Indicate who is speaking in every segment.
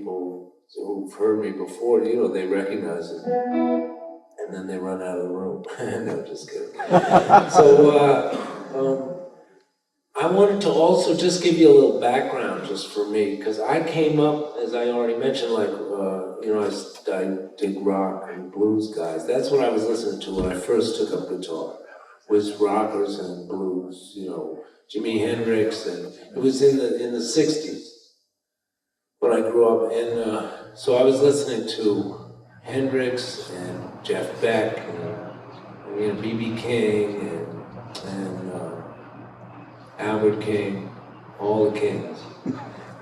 Speaker 1: people who've heard me before, they recognize it. And then they run out of the room. No, just kidding. So, I wanted to also just give you a little background just for me, because I came up, as I already mentioned, like, I dig rock and blues guys. That's what I was listening to when I first took up guitar, was rockers and blues, Jimi Hendrix, and it was in the 60s when I grew up. And so I was listening to Hendrix and Jeff Beck and B.B. King and Albert King, all the Kings,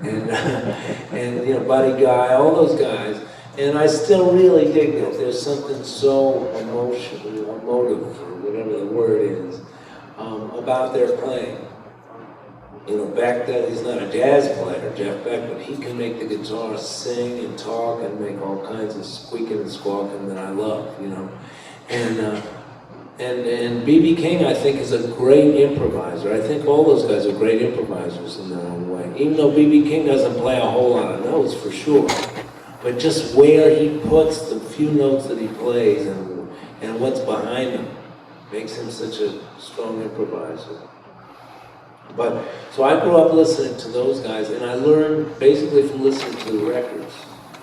Speaker 1: and Buddy Guy, all those guys, and I still really dig it. There's something so emotive, or whatever the word is, about their playing. Back then he's not a jazz player, Jeff Beck, but he can make the guitar sing and talk and make all kinds of squeaking and squawking that I love, And B.B. King, I think, is a great improviser. I think all those guys are great improvisers in their own way. Even though B.B. King doesn't play a whole lot of notes, for sure. But just where he puts the few notes that he plays and what's behind them makes him such a strong improviser. So I grew up listening to those guys, and I learned basically from listening to the records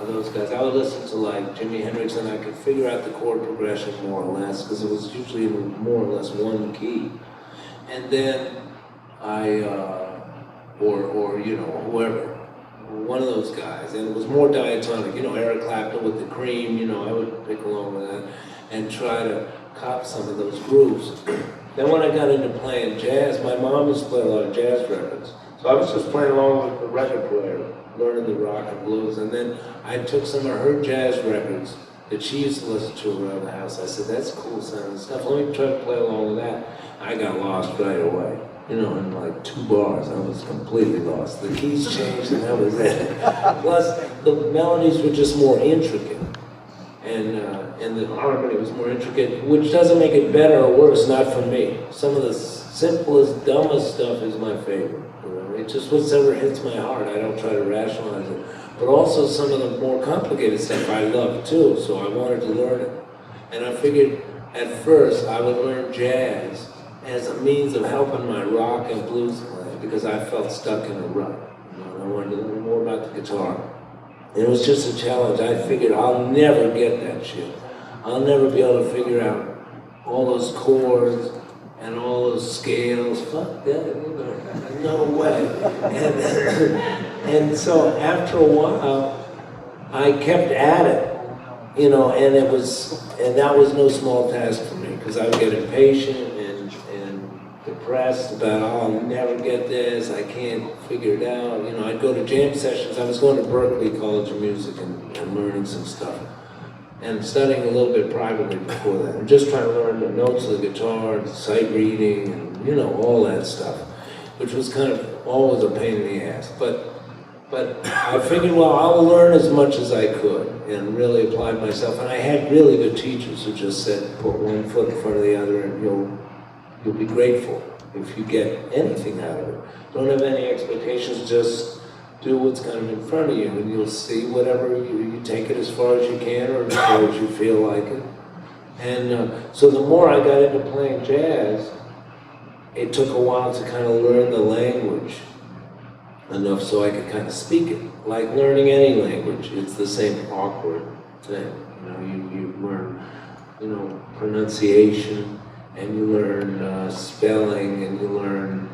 Speaker 1: of those guys. I would listen to like Jimi Hendrix, and I could figure out the chord progression more or less, because it was usually in more or less one key. And then or whoever, one of those guys, and it was more diatonic. Eric Clapton with the Cream. I would pick along with that and try to cop some of those grooves. Then when I got into playing jazz, my mom used to play a lot of jazz records, so I was just playing along with the record player, learning the rock and blues, and then I took some of her jazz records that she used to listen to around the house. I said, that's cool sounding stuff, let me try to play along with that. I got lost right away. In like 2 bars, I was completely lost. The keys changed and that was it. Plus, the melodies were just more intricate. And the harmony was more intricate, which doesn't make it better or worse, not for me. Some of the simplest, dumbest stuff is my favorite. It just whatever hits my heart. I don't try to rationalize it. But also some of the more complicated stuff I love too, so I wanted to learn it. And I figured at first I would learn jazz as a means of helping my rock and blues play, because I felt stuck in a rut. And I wanted to learn more about the guitar. And it was just a challenge. I figured I'll never get that shit. I'll never be able to figure out all those chords and all those scales. Fuck that, no way. And so after a while, I kept at it, and that was no small task for me, because I would get impatient and depressed about, I'll never get this, I can't figure it out. I'd go to jam sessions. I was going to Berkeley College of Music and learning some stuff, and studying a little bit privately before that. I'm just trying to learn the notes of the guitar, sight reading, and all that stuff, which was kind of always a pain in the ass. But I figured, well, I'll learn as much as I could and really apply myself. And I had really good teachers who just said, put one foot in front of the other and you'll be grateful if you get anything out of it. Don't have any expectations, just do what's kind of in front of you, and you'll see whatever you take it as far as you can, or as far as you feel like it. And so the more I got into playing jazz, it took a while to kind of learn the language enough so I could kind of speak it. Like learning any language, it's the same awkward thing. You learn, pronunciation, and you learn spelling, and you learn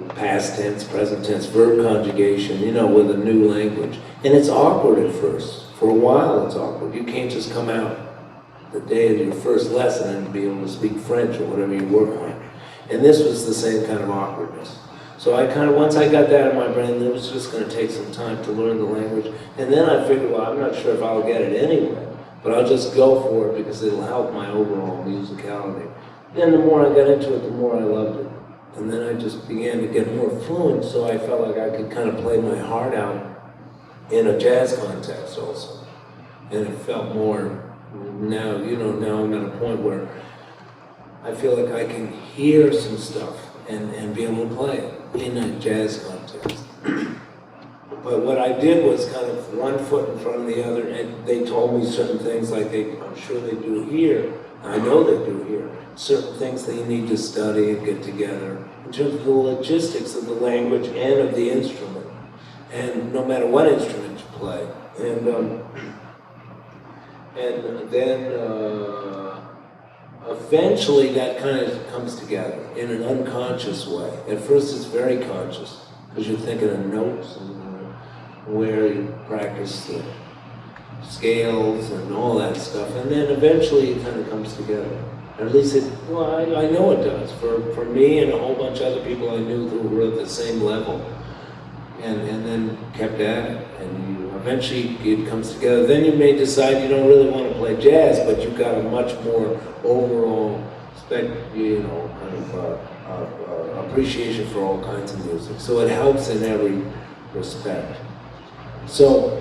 Speaker 1: past tense, present tense, verb conjugation, with a new language. And it's awkward at first. For a while it's awkward. You can't just come out the day of your first lesson and be able to speak French or whatever you work on. And this was the same kind of awkwardness. So once I got that in my brain, it was just going to take some time to learn the language. And then I figured, well, I'm not sure if I'll get it anyway, but I'll just go for it because it'll help my overall musicality. Then the more I got into it, the more I loved it. And then I just began to get more fluent, so I felt like I could kind of play my heart out in a jazz context also. And it felt more, now I'm at a point where I feel like I can hear some stuff and be able to play it in a jazz context. But what I did was kind of one foot in front of the other, and they told me certain things like I'm sure they do here, I know they do here, certain things that you need to study and get together in terms of the logistics of the language and of the instrument, and no matter what instrument you play. And then eventually that kind of comes together in an unconscious way. At first it's very conscious, because you're thinking of notes and where you practice the scales and all that stuff, and then eventually it kind of comes together. Or at least I know it does. For me and a whole bunch of other people I knew who were at the same level, and then kept at it, and eventually it comes together. Then you may decide you don't really want to play jazz, but you've got a much more overall appreciation for all kinds of music. So it helps in every respect. So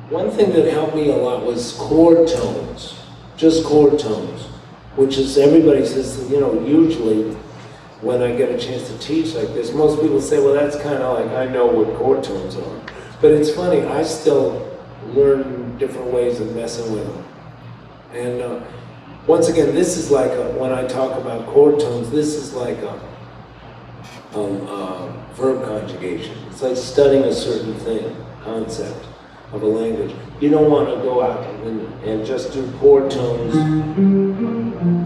Speaker 1: one thing that helped me a lot was chord tones, just chord tones, which is, everybody says, usually when I get a chance to teach like this, most people say, well, that's kind of like, I know what chord tones are. But it's funny, I still learn different ways of messing with them. And once again, this is like, when I talk about chord tones, this is like a verb conjugation. It's like studying a certain thing, concept of a language. You don't want to go out and just do chord tones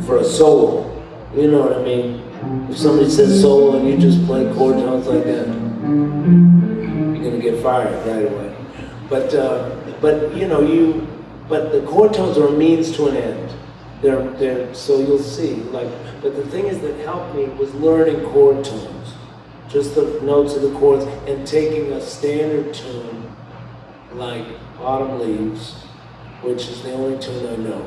Speaker 1: for a solo. You know what I mean? If somebody says solo and you just play chord tones like that, you're going to get fired right away. But the chord tones are a means to an end. So you'll see. But the thing is that helped me was learning chord tones, just the notes of the chords, and taking a standard tune like Autumn Leaves, which is the only tune I know,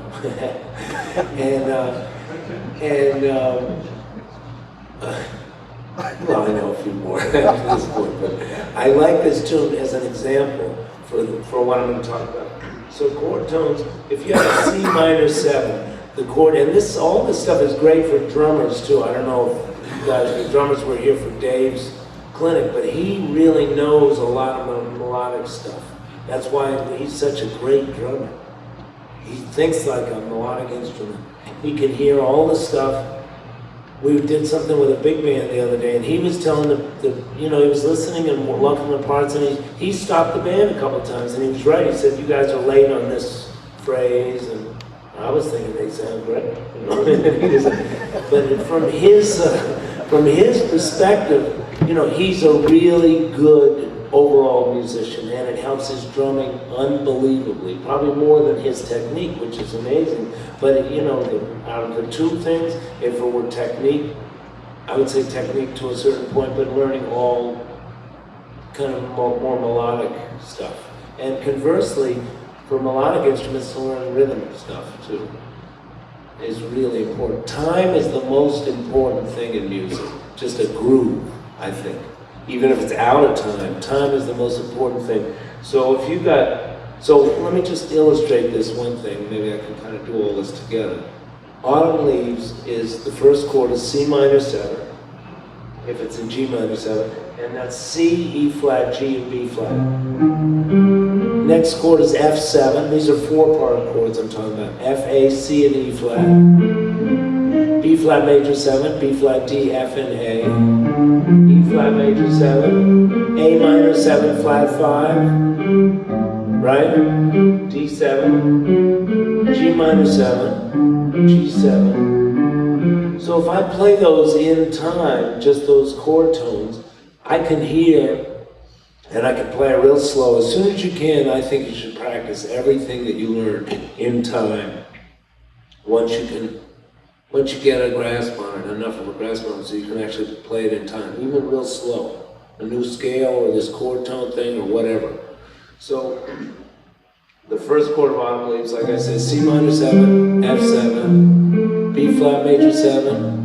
Speaker 1: well, I know a few more at this point, but I like this tune as an example for what I'm going to talk about. So chord tones, if you have a C minor 7, the chord, and all this stuff is great for drummers too. I don't know if you guys, the drummers were here for Dave's clinic, but he really knows a lot of melodic stuff. That's why he's such a great drummer. He thinks like a melodic instrument. He can hear all the stuff. We did something with a big band the other day, and he was telling he was listening and looking at parts, and he stopped the band a couple of times, and he was right. He said, you guys are late on this phrase, and I was thinking they sound great. But from his perspective, he's a really good overall musician, and it helps his drumming unbelievably, probably more than his technique, which is amazing. But out of the two things, if it were technique, I would say technique to a certain point, but learning all kind of more melodic stuff. And conversely, for melodic instruments, to learn rhythm stuff too is really important. Time is the most important thing in music, just a groove, I think. Even if it's out of time, time is the most important thing. So let me just illustrate this one thing, maybe I can kind of do all this together. Autumn Leaves is, the first chord is C minor 7, if it's in G minor 7, and that's C, E flat, G, and B flat. Next chord is F7, these are 4-part chords I'm talking about. F, A, C, and E flat. B flat major 7, B flat, D, F, and A. E flat major 7, A minor 7 flat 5, right? D7, G minor 7, G7. So if I play those in time, just those chord tones, I can hear, and I can play it real slow. As soon as you can, I think you should practice everything that you learned in time. Once you get a grasp on it, enough of a grasp on it, so you can actually play it in time, even real slow. A new scale or this chord tone thing or whatever. So the first chord of Autumn Leaves, like I said, C minor 7, F7, B flat major 7,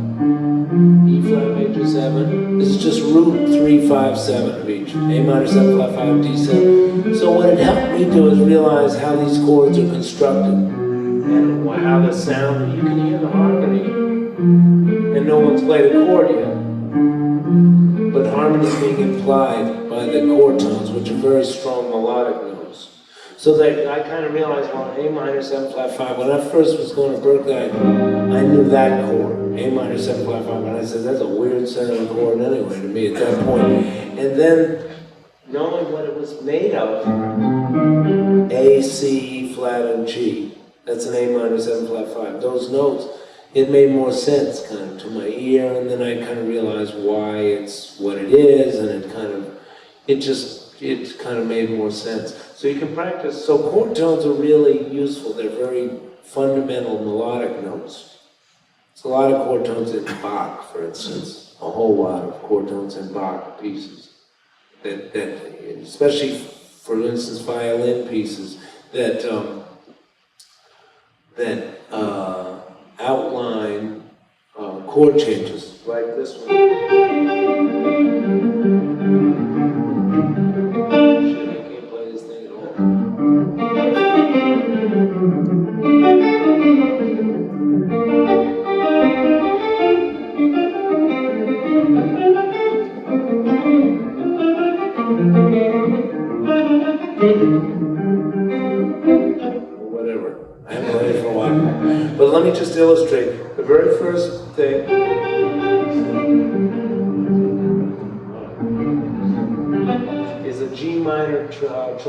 Speaker 1: E flat major 7. This is just root 3, 5, 7 of each. A minor 7, flat 5, D7. So what it helped me do is realize how these chords are constructed and how the sound, you can hear the harmony, and no one's played a chord yet. but harmony is being implied by the chord tones, which are very strong melodic notes. So that I kind of realized, well, A minor 7 flat 5, when I first was going to Berkeley, I knew that chord, A minor 7 flat 5, and I said, that's a weird sounding chord anyway to me at that point. And then, knowing what it was made of, A, C, E flat, and G, that's an A minor 7 flat 5, those notes, it made more sense kind of to my ear, and then I kind of realized why it's what it is, and it kind of made more sense. So you can practice, so chord tones are really useful, they're very fundamental melodic notes. There's a lot of chord tones in Bach, for instance, a whole lot of chord tones in Bach pieces, that especially, for instance, violin pieces, that outline chord changes, like this one. Shit, I can't play this thing at all. Whatever. I haven't played it for a while. But let me just illustrate. The very first thing is a G minor triad.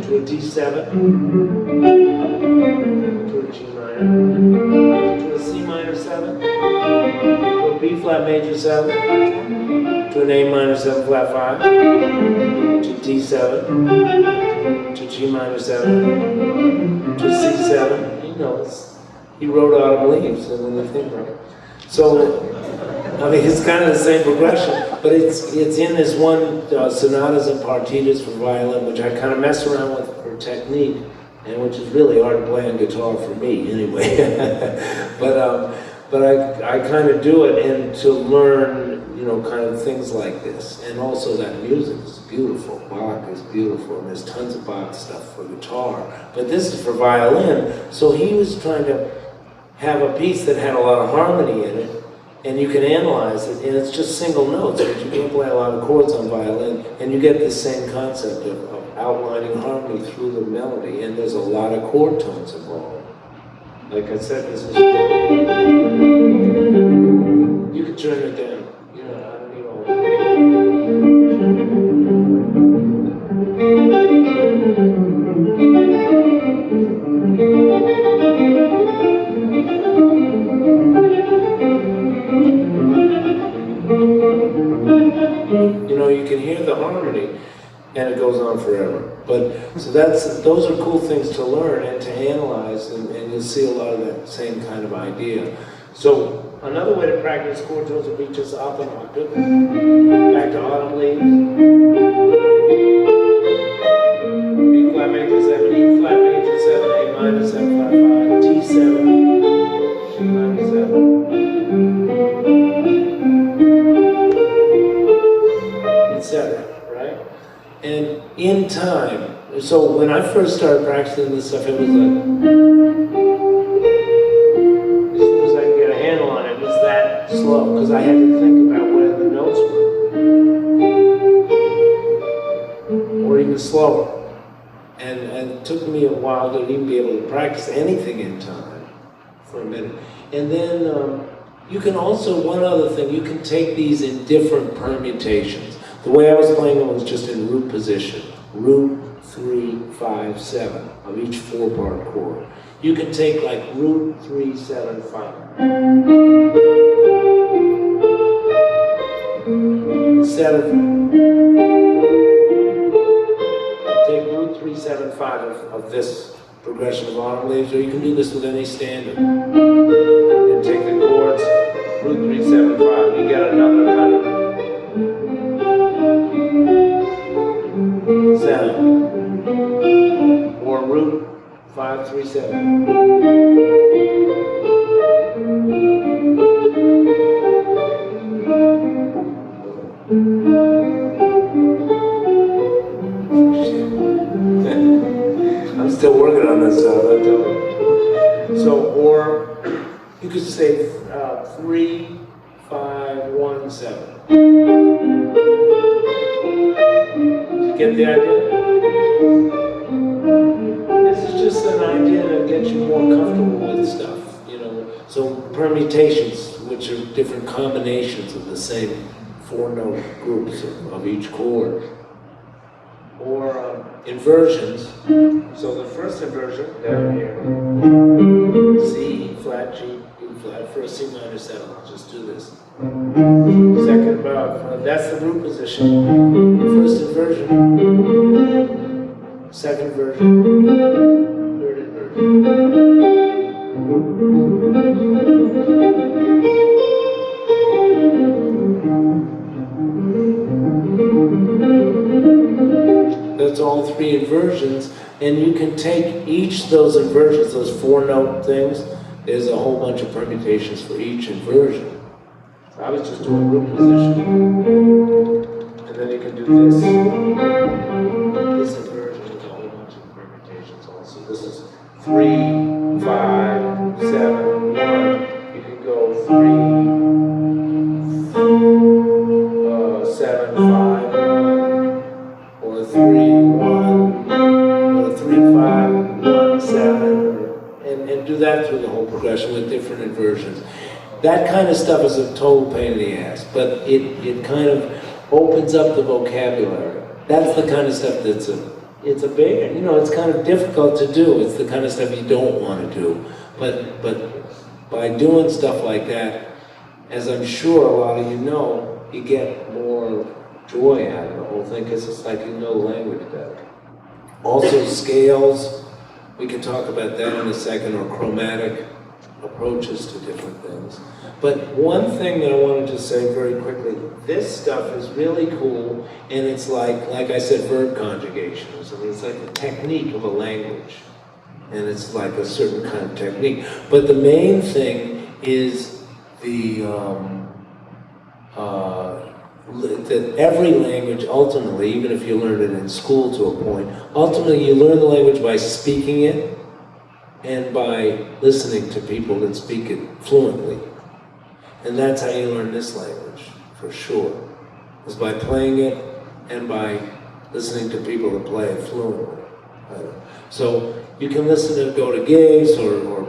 Speaker 1: To a D7, to a G minor, to a C minor 7, to a B flat major 7, to an A minor 7 flat 5, to D7, to G minor 7, to C7. He knows. He wrote Autumn Leaves and then the thing wrote. So, I mean, it's kind of the same progression, but it's in this one sonatas and partitas for violin, which I kind of mess around with for technique, and which is really hard to play on guitar for me anyway. but I kind of do it and to learn, you know, kind of things like this, and also that music is beautiful. Bach is beautiful, and there's tons of Bach stuff for guitar, but this is for violin. So he was trying to have a piece that had a lot of harmony in it, and you can analyze it, and it's just single notes, but you can play a lot of chords on violin, and you get the same concept of outlining harmony through the melody, and there's a lot of chord tones involved. Like I said, this is... You can turn it down. You know, I don't need all that. You know, you can hear the harmony, and it goes on forever. But so those are cool things to learn and to analyze, and you'll see a lot of that same kind of idea. So another way to practice chord tones would be just up an octave, back to Autumn Leaves, B flat major 7, E flat major 7, A minor 7 flat 5, D7, G minor 7, etc. Right? And in time, so when I first started practicing this stuff, it was like, as soon as I could get a handle on it, it was that slow, because I had to think about where the notes were, or even slower. And it took me a while to even be able to practice anything in time for a minute. And then you can also, one other thing, you can take these in different permutations. The way I was playing them was just in root position. Root, 3, 5, 7 of each 4-part chord. You can take like root, 3, 7, 5. Instead of take root, 3, 7, 5 of this progression of Autumn Leaves, or you can do this with any standard. And take the chords, root, 3, 7, 5. You get another kind of sound, or root 5, 3, 7. I'm still working on this stuff, I tell you. You could say 3, 5, 1, 7. You get the idea? This is just an idea to get you more comfortable with stuff, you know. So permutations, which are different combinations of the same 4-note groups of each chord. Or inversions. So the first inversion down here, C, flat, G, B flat, first C minor 7. I'll just do this. Second above, that's the root position. First inversion, second inversion, third inversion. That's all 3 inversions, and you can take each of those inversions, those 4-note things. There's a whole bunch of permutations for each inversion. So I was just doing root position, and then you can do this. This inversion is a whole bunch of permutations also. This is 3, 5, 7, 1. You can go 3, 7, 5. Or 3, 1, or 3, 5, 1, 7, and do that through the whole progression with different inversions. That kind of stuff is a total pain in the ass, but it kind of opens up the vocabulary. That's the kind of stuff it's a big, you know, it's kind of difficult to do. It's the kind of stuff you don't want to do. But by doing stuff like that, as I'm sure a lot of you know, you get more joy out of the whole thing, because it's like you know the language better. Also scales, we can talk about that in a second, or chromatic approaches to different things. But one thing that I wanted to say very quickly, this stuff is really cool, and it's like I said, verb conjugations. I mean, it's like a technique of a language, and it's like a certain kind of technique. But the main thing is that every language, ultimately, even if you learn it in school to a point, ultimately you learn the language by speaking it and by listening to people that speak it fluently. And that's how you learn this language, for sure. Is by playing it and by listening to people that play it fluently. So you can listen and go to gigs or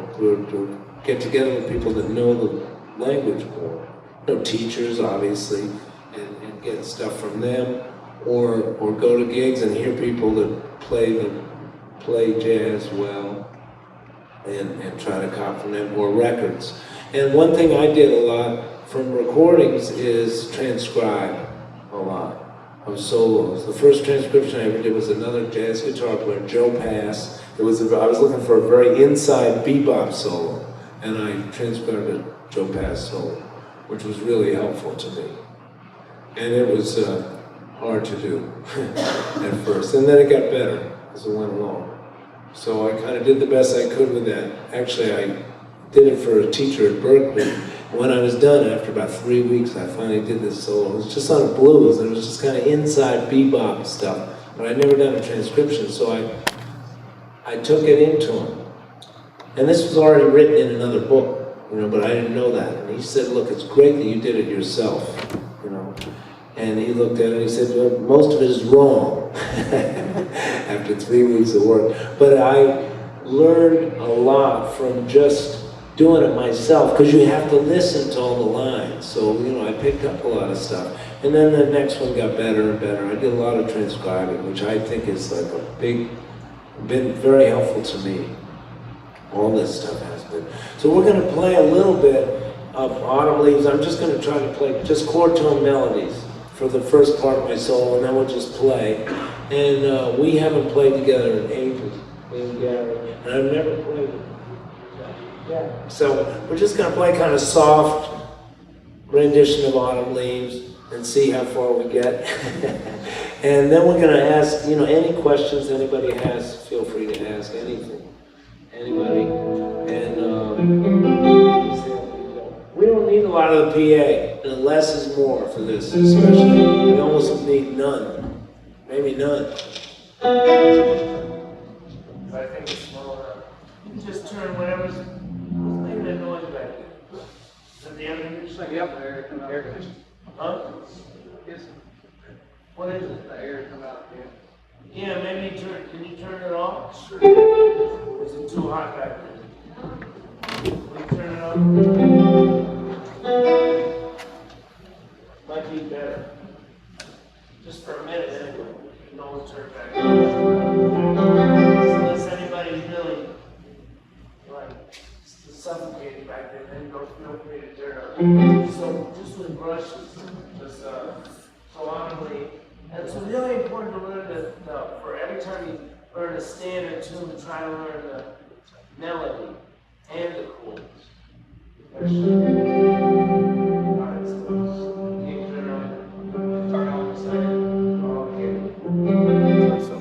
Speaker 1: get together with people that know the language more. You know, teachers, obviously, and get stuff from them, or go to gigs and hear people that play jazz well, and try to cop from them, or records. And one thing I did a lot from recordings is transcribe a lot of solos. The first transcription I ever did was another jazz guitar player, Joe Pass. I was looking for a very inside bebop solo, and I transcribed a Joe Pass solo, which was really helpful to me. And it was hard to do at first, and then it got better as it went along. So I kind of did the best I could with that. Actually, I did it for a teacher at Berkeley. When I was done, after about 3 weeks, I finally did this solo. It was just on blues, and it was just kind of inside bebop stuff. But I'd never done a transcription, so I took it into him. And this was already written in another book, you know, but I didn't know that. And he said, look, it's great that you did it yourself, you know. And he looked at it and he said, well, most of it is wrong after 3 weeks of work. But I learned a lot from just doing it myself, because you have to listen to all the lines. So, you know, I picked up a lot of stuff. And then the next one got better and better. I did a lot of transcribing, which I think is like been very helpful to me. All this stuff has been. So we're going to play a little bit of Autumn Leaves. I'm just going to try to play just chord tone melodies for the first part of my solo, and then we'll just play. And we haven't played together in ages, me and Gary, and I've never played with him. Yeah. So we're just going to play kind of soft rendition of Autumn Leaves and see how far we get. And then we're going to ask, you know, any questions anybody has, feel free to ask anything. Anybody. And we don't need a lot of the PA. And less is more for this, especially. We almost need none. Maybe none. But I think it's small enough. You can just turn whatever's making that noise back there. the air conditioner?
Speaker 2: Yep, the air come out. Air conditioner.
Speaker 1: Huh?
Speaker 2: Yes.
Speaker 1: What is it?
Speaker 2: The air come out, yeah.
Speaker 1: Yeah, maybe can you turn it off? Sure. Is it too hot back there? Can you turn it on? Might be better. Just for a minute anyway. No one turn back on. Unless anybody's really like suffocated back there, then don't feel free to turn it. So just with brushes, just solemnly. And it's really important to learn for every time you learn a standard tune, try to learn the melody and the chords. Alright, so can you turn on the second? Okay. So.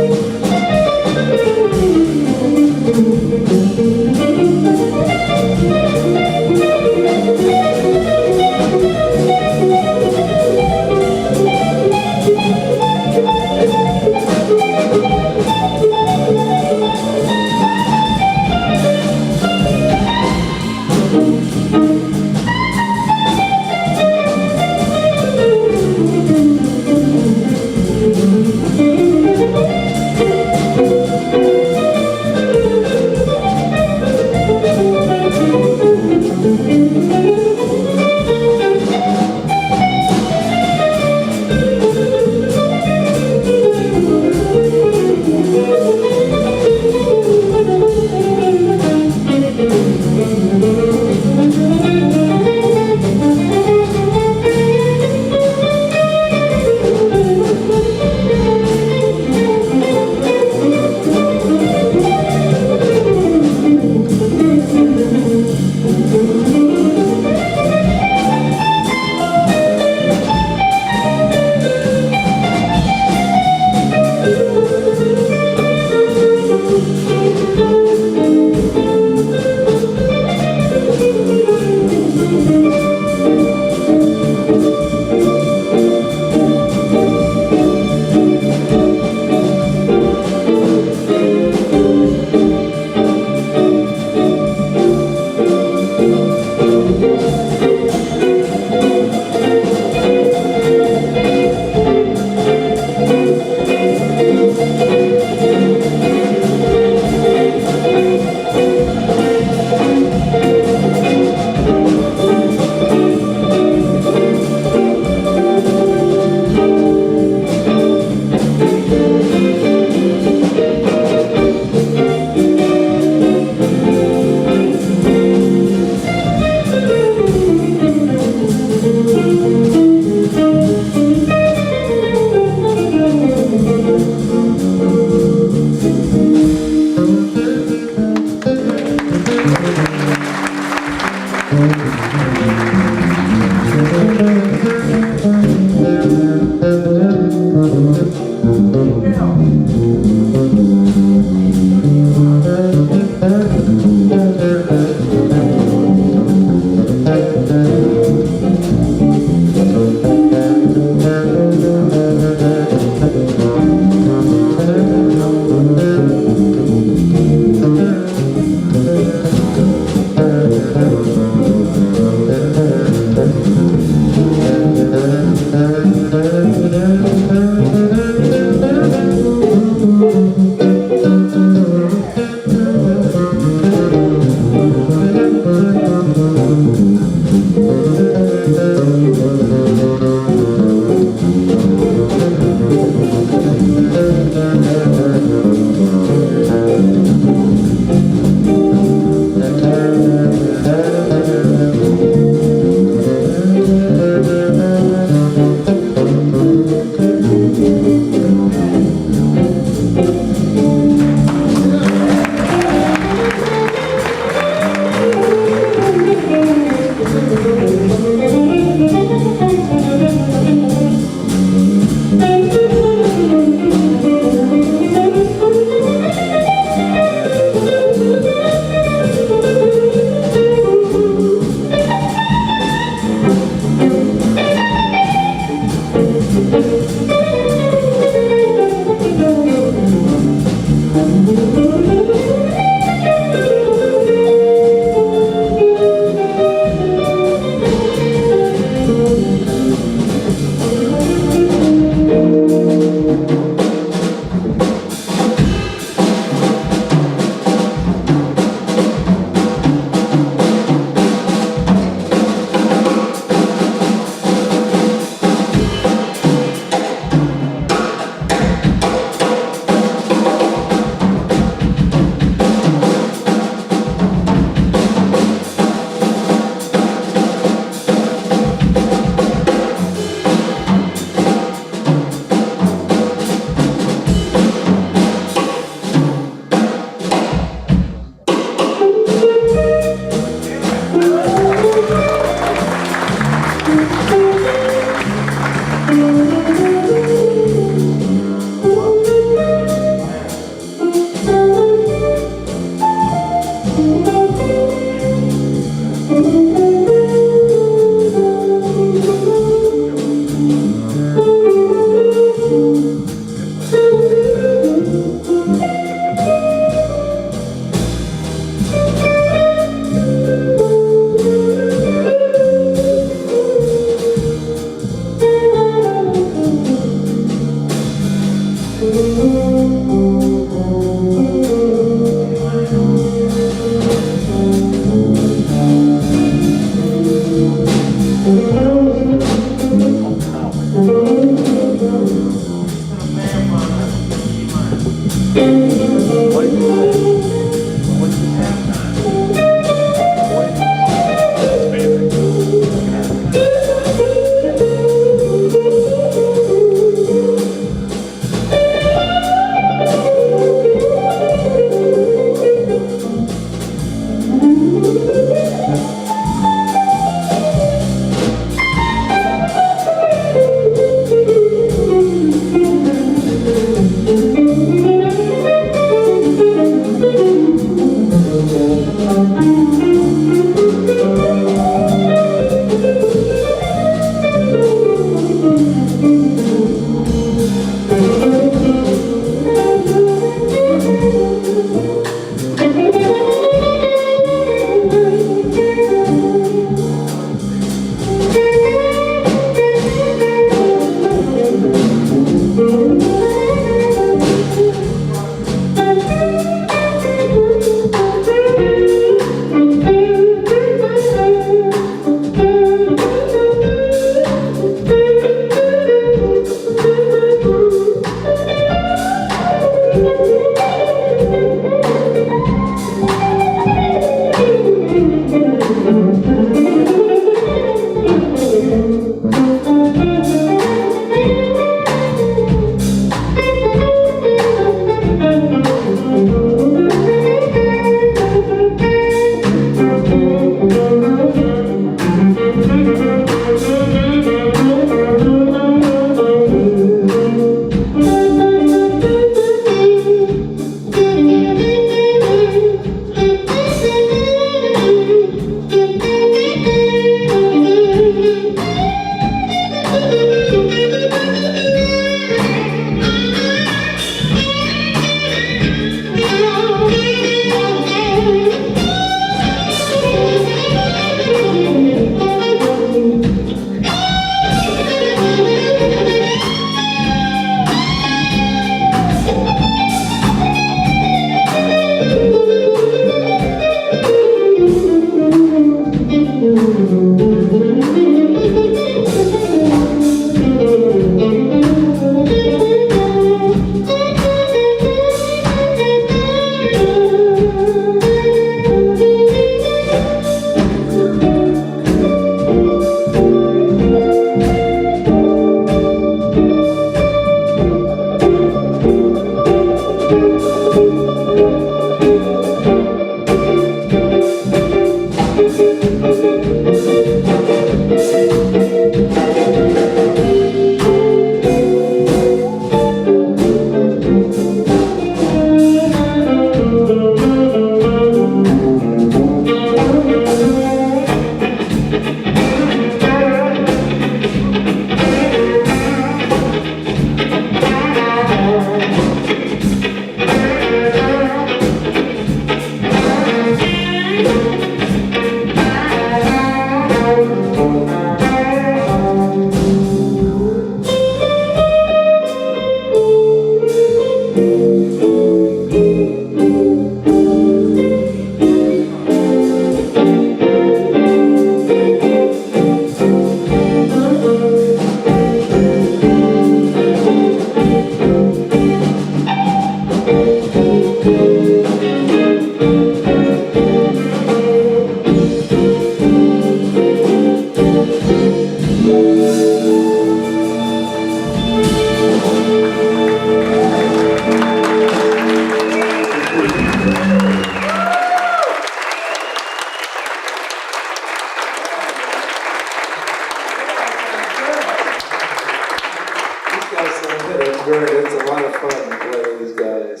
Speaker 1: great. It's a lot of fun to play with these guys.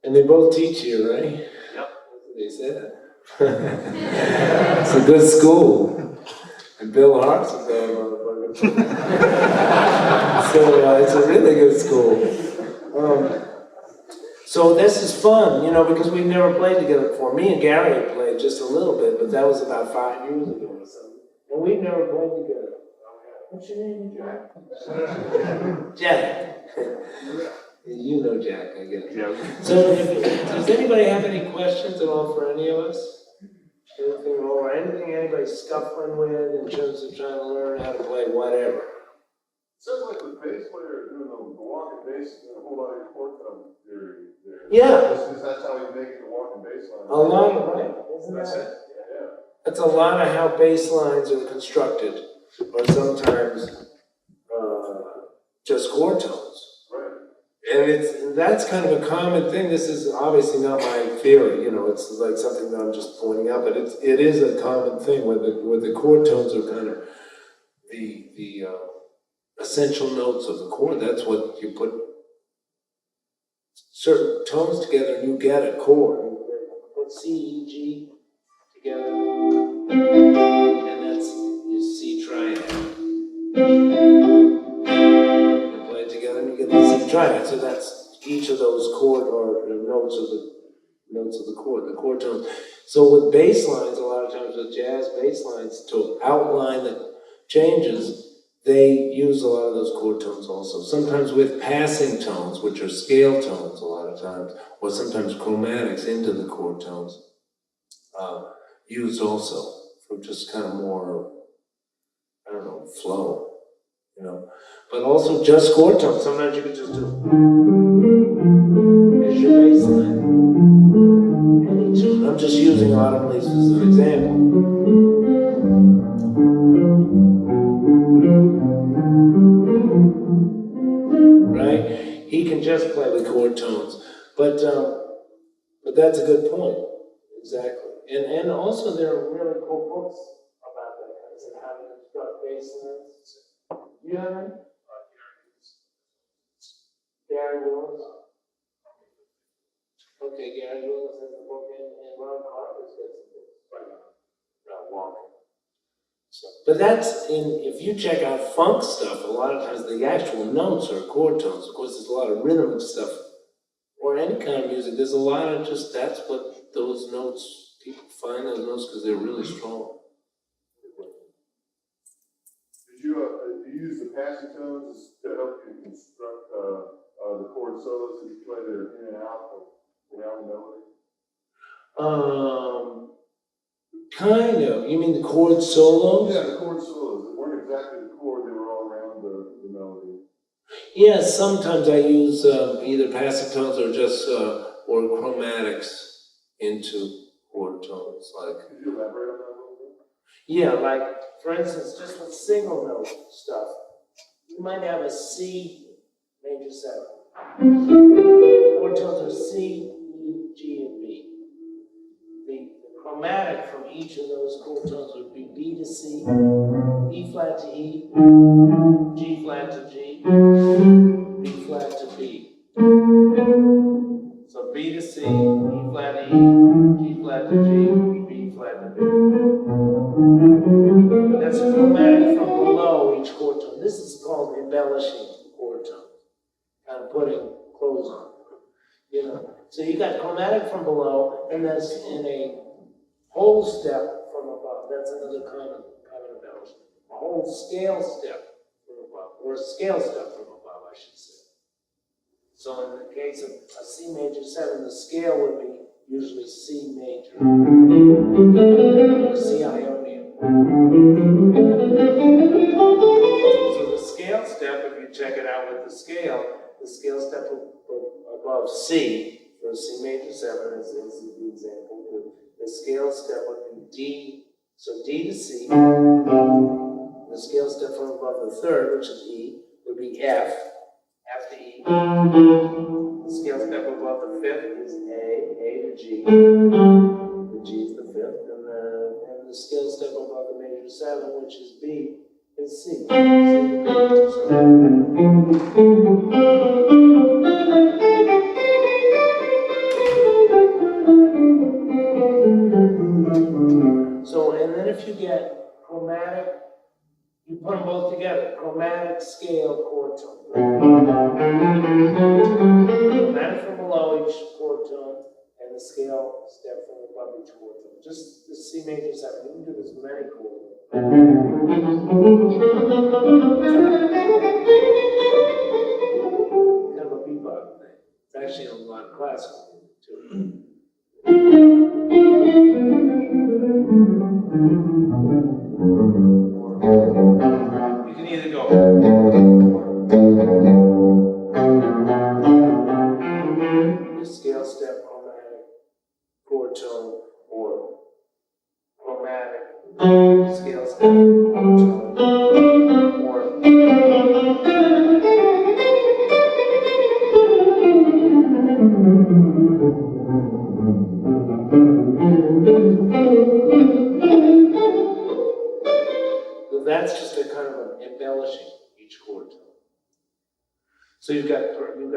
Speaker 1: And they both teach you, right?
Speaker 3: Yep.
Speaker 1: They said. It's a good school. And Bill Hart's a bad motherfucker. So it's a really good school. So this is fun, you know, because we've never played together before. Me and Gary had played just a little bit, but that was about 5 years ago or something. And we've never played together. What's your name, Jack? Jack. You know Jack, I guess.
Speaker 3: Yeah.
Speaker 1: So does anybody have any questions at all for any of us? Anything or anything anybody's scuffling with in terms of trying to learn how to play whatever?
Speaker 3: Sounds like the bass player doing the walking bass, a whole lot of your chord tone theory there.
Speaker 1: Yeah.
Speaker 3: That's how you make the walking bass line.
Speaker 1: A lot of, right? Isn't
Speaker 3: That's
Speaker 1: that?
Speaker 3: it? Yeah.
Speaker 1: That's a lot of how bass lines are constructed, or sometimes just chord tones.
Speaker 3: Right.
Speaker 1: And that's kind of a common thing. This is obviously not my theory, it's like something that I'm just pointing out, but it is a common thing where the chord tones are kind of the essential notes of the chord. That's what you put certain tones together and you get a chord. You put C, E, G together, and that's your C triad. You play it together and you get the C triad. So that's each of those chord or notes of the chord, the chord tones. So with bass lines, a lot of times with jazz bass lines, to outline the changes, they use a lot of those chord tones also. Sometimes with passing tones, which are scale tones a lot of times, or sometimes chromatics into the chord tones, used also for just kind of more, flow, But also just chord tones. Sometimes you can just do, here's your bass line. Any tune. I'm just using Autumn Leaves as an example. Right? He can just play with chord tones. But that's a good point. Exactly. And also there are really cool books about that, and how to construct bass lines. You have any? Gary Willis. Okay, Gary Willis has a book, and Ron Carter's got some books about walking. But if you check out funk stuff, a lot of times the actual notes are chord tones. Of course, there's a lot of rhythm stuff, or any kind of music. There's a lot of that's what those notes, people find those notes because they're really strong.
Speaker 3: Did you use the passing tones to help you construct the chord solos that you play that are in and out around the melody?
Speaker 1: Kind of. You mean the chord solos?
Speaker 3: Yeah, the chord solos. They weren't exactly the chord, they were all around the melody.
Speaker 1: Yeah, sometimes I use either passing tones or just or chromatics into chord tones.
Speaker 3: Could you elaborate on that a little bit?
Speaker 1: Yeah, like for instance, just with single note stuff, you might have a C major 7. Chord tones are C, E, G, and B. The chromatic from each of those chord tones would be B to C, E flat to E, G flat to G, B flat to B. So B to C, E flat to E, G flat to G, B flat to B. That's a chromatic from below each chord tone. This is called embellishing chord tone, kind of putting clothes on. So you got chromatic from below, and that's in a whole step from above. That's another common embellishment. A whole scale step from above, or a scale step from above, I should say. So in the case of a C major 7, the scale would be usually C major, or C Ionian. So the scale step, if you check it out with the scale step above C, for a C major 7 is the example. The scale step would be D, so D to C. The scale step from above the third, which is E, would be F to E. The scale step above the fifth is A to G. The G is the fifth, and the scale step above the major 7, which is B, is C. C to B. So, and then if you get chromatic, you put them both together, chromatic scale chord tone. Chromatic from below each chord tone, and the scale step from above each chord tone. Just the C major 7. You can do this with many chords. Kind of a bebop thing. It's actually a lot of classical music too. You can either go So that's just a kind of an embellishing each chord tone. So you've got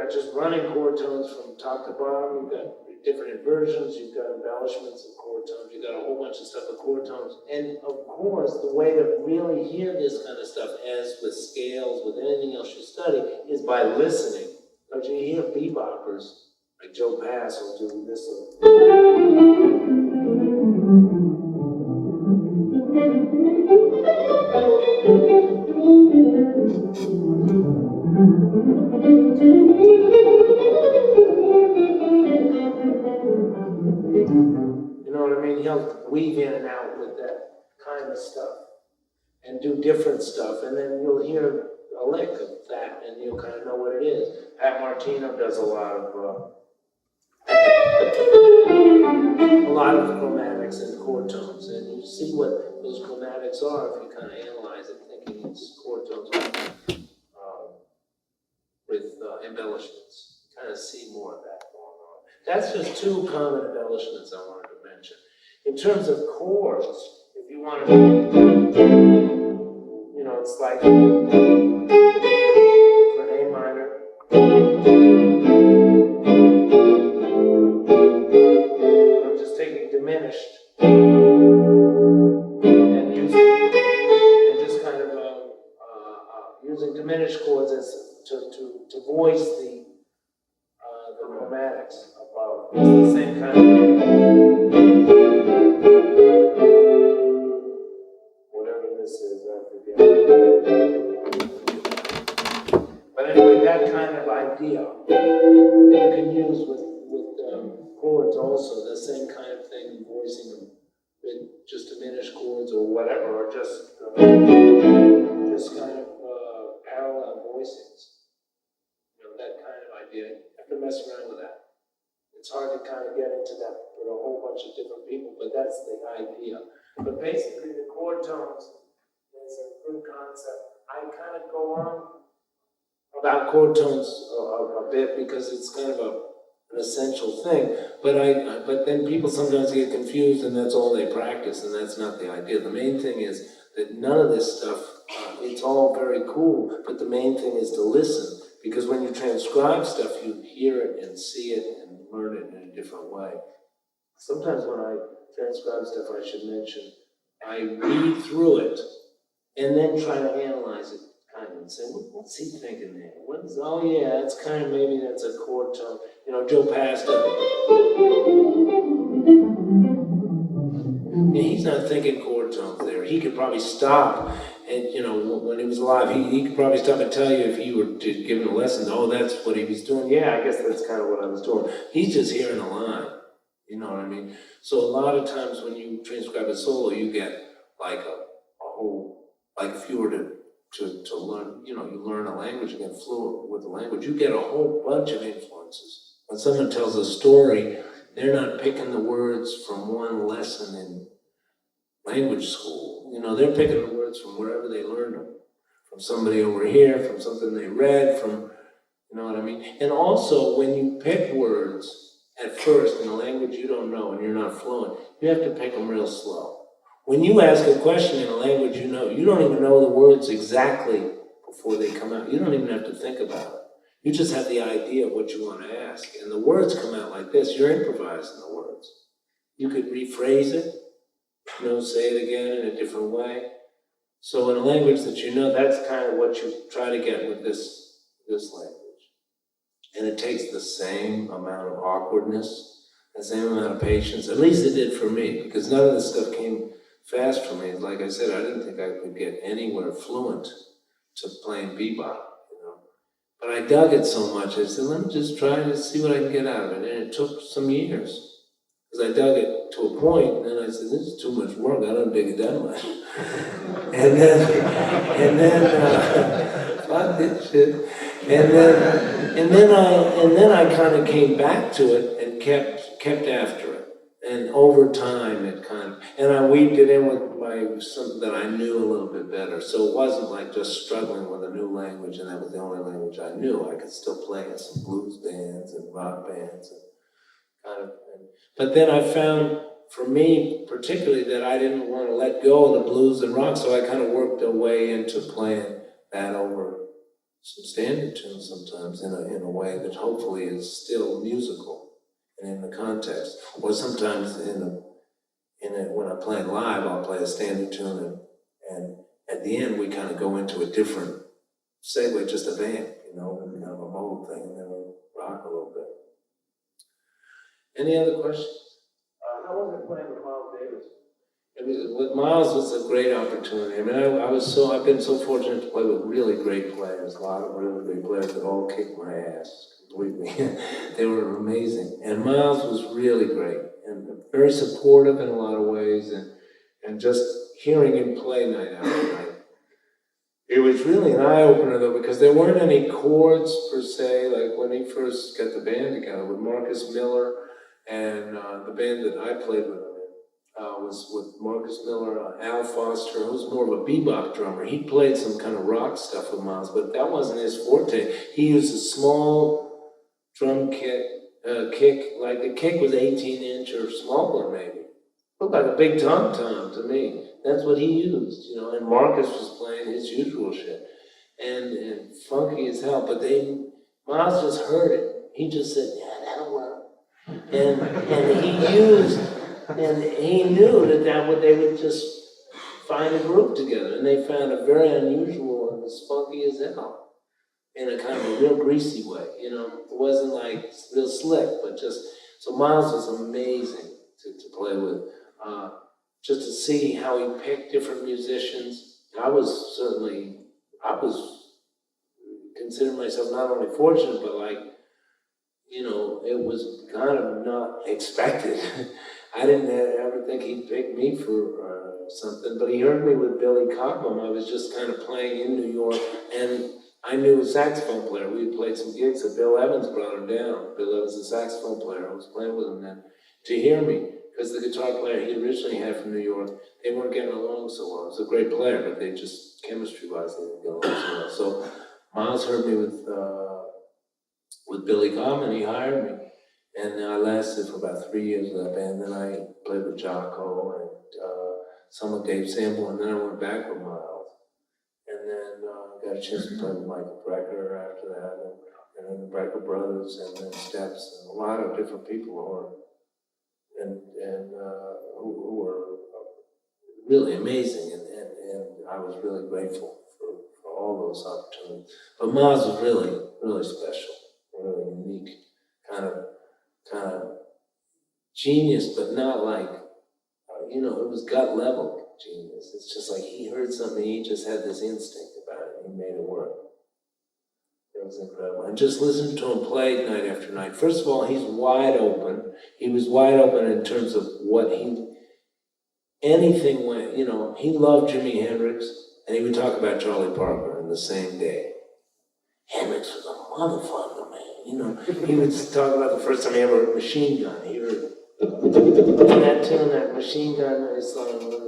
Speaker 1: just running chord tones from top to bottom, you've got different inversions, you've got embellishments of chord tones, you've got a whole bunch of stuff with chord tones. And of course, the way to really hear this kind of stuff, as with scales, with anything else you study, is by listening. But you hear beboppers, like Joe Pass will do this. You know what I mean? He'll weave in and out with that kind of stuff and do different stuff, and then you'll hear a lick of that and you'll kind of know what it is. Pat Martino does a lot of chromatics and chord tones, and you see what those chromatics are if you kind of analyze it, thinking it's chord tones with embellishments. You kind of see more of that going on. That's just two common embellishments I wanted to mention. In terms of chords, if you want to, you know, it's like for an A minor. I'm just taking diminished and just kind of using diminished chords as to voice the chromatics above. It's the same kind of whatever this is, I forget. But anyway, that kind of idea you can use with chords also, the same kind of thing, voicing them with just diminished chords or whatever, or just kind of parallel voicings. You know, that kind of idea. You have to mess around with that. It's hard to kind of get into that with a whole bunch of different people, but that's the idea. But basically, the chord tones is a good concept. I kind of go on about chord tones a bit because it's kind of an essential thing. But then people sometimes get confused, and that's all they practice, and that's not the idea. The main thing is that none of this stuff, it's all very cool, but the main thing is to listen. Because when you transcribe stuff, you hear it and see it and learn it in a different way. Sometimes when I transcribe stuff, I should mention, I read through it and then try to analyze it kind of and say, what's he thinking there? Oh yeah, it's kind of, maybe that's a chord tone. You know, Joe Pasta. Yeah, he's not thinking chord tones there. He could probably stop. And, you know, when he was alive, he could probably stop and tell you if you were to give him a lesson, oh, that's what he was doing. Yeah, I guess that's kind of what I was doing. He's just hearing a line. You know what I mean? So a lot of times when you transcribe a solo, you get like a whole, like if you were to learn, you know, you learn a language and get fluent with the language, you get a whole bunch of influences. When someone tells a story, they're not picking the words from one lesson in language school. You know, they're picking the words from wherever they learned them. From somebody over here, from something they read, from, you know what I mean? And also, when you pick words at first in a language you don't know and you're not fluent, you have to pick them real slow. When you ask a question in a language you know, you don't even know the words exactly before they come out. You don't even have to think about it. You just have the idea of what you want to ask. And the words come out like this. You're improvising the words. You could rephrase it, you know, say it again in a different way. So in a language that you know, that's kind of what you try to get with this language. And it takes the same amount of awkwardness, the same amount of patience. At least it did for me, because none of this stuff came fast for me. Like I said, I didn't think I could get anywhere fluent to playing bebop, you know. But I dug it so much, I said, let me just try to see what I can get out of it. And it took some years. Because I dug it to a point, and then I said, this is too much work, I don't dig it that much. and then, fuck this shit. And then I kind of came back to it and kept after it. And over time, it kind of, and I weaved it in with something that I knew a little bit better. So it wasn't like just struggling with a new language and that was the only language I knew. I could still play in some blues bands and rock bands and kind of, but then I found, for me particularly, that I didn't want to let go of the blues and rock, so I kind of worked a way into playing that over some standard tunes sometimes in a way that hopefully is still musical and in the context. Or sometimes when I'm playing live, I'll play a standard tune and at the end we kind of go into a different segue, just a vamp, you know, and have a mode thing, and then we rock a little bit. Any other questions?
Speaker 2: How was it playing with Miles Davis?
Speaker 1: With Miles was a great opportunity. I mean, I've been so fortunate to play with really great players, a lot of really great players that all kicked my ass, completely. They were amazing. And Miles was really great and very supportive in a lot of ways, and just hearing him play night after night. It was really an eye-opener though, because there weren't any chords per se, like when he first got the band together with Marcus Miller and the band that I played with him in was with Marcus Miller, Al Foster, who was more of a bebop drummer. He played some kind of rock stuff with Miles, but that wasn't his forte. He used a small drum kick, like the kick was 18-inch or smaller maybe. Looked like a big tom-tom to me. That's what he used, you know, and Marcus was playing his usual shit. And funky as hell, but Miles just heard it. He just said, yeah, that'll work. And he knew that they would just find a groove together. And they found a very unusual and was funky as hell in a kind of a real greasy way, you know. It wasn't like real slick, but just, so Miles was amazing to play with. Just to see how he picked different musicians. I was considering myself not only fortunate, but like, you know, it was kind of not expected. I didn't ever think he'd pick me for something, but he heard me with Billy Cobham. I was just kind of playing in New York, and I knew a saxophone player. We had played some gigs, so Bill Evans brought him down. Bill Evans, the saxophone player, I was playing with him then, to hear me. Because the guitar player he originally had from New York, they weren't getting along so well. He was a great player, but they just, chemistry-wise, they didn't get along so well. So Miles heard me with Billy Common, he hired me. And I lasted for about 3 years with that band. Then I played with Jocko and some with Dave Sanborn, and then I went back with Miles. And then got a chance to play with Michael Brecker after that, and then the Brecker Brothers, and then Steps, and a lot of different people who were really amazing, and I was really grateful for all those opportunities. But Miles was really, really special, really unique, kind of genius, but not like, you know, it was gut level genius. It's just like he heard something, he just had this instinct about it, and he made it work. It was incredible. And just listen to him play night after night. First of all, he's wide open. He was wide open in terms of anything went, you know, he loved Jimi Hendrix, and he would talk about Charlie Parker in the same day. Hendrix was a motherfucker, man. You know, he would talk about the first time he ever heard Machine Gun. He heard that tune, that Machine Gun, his song,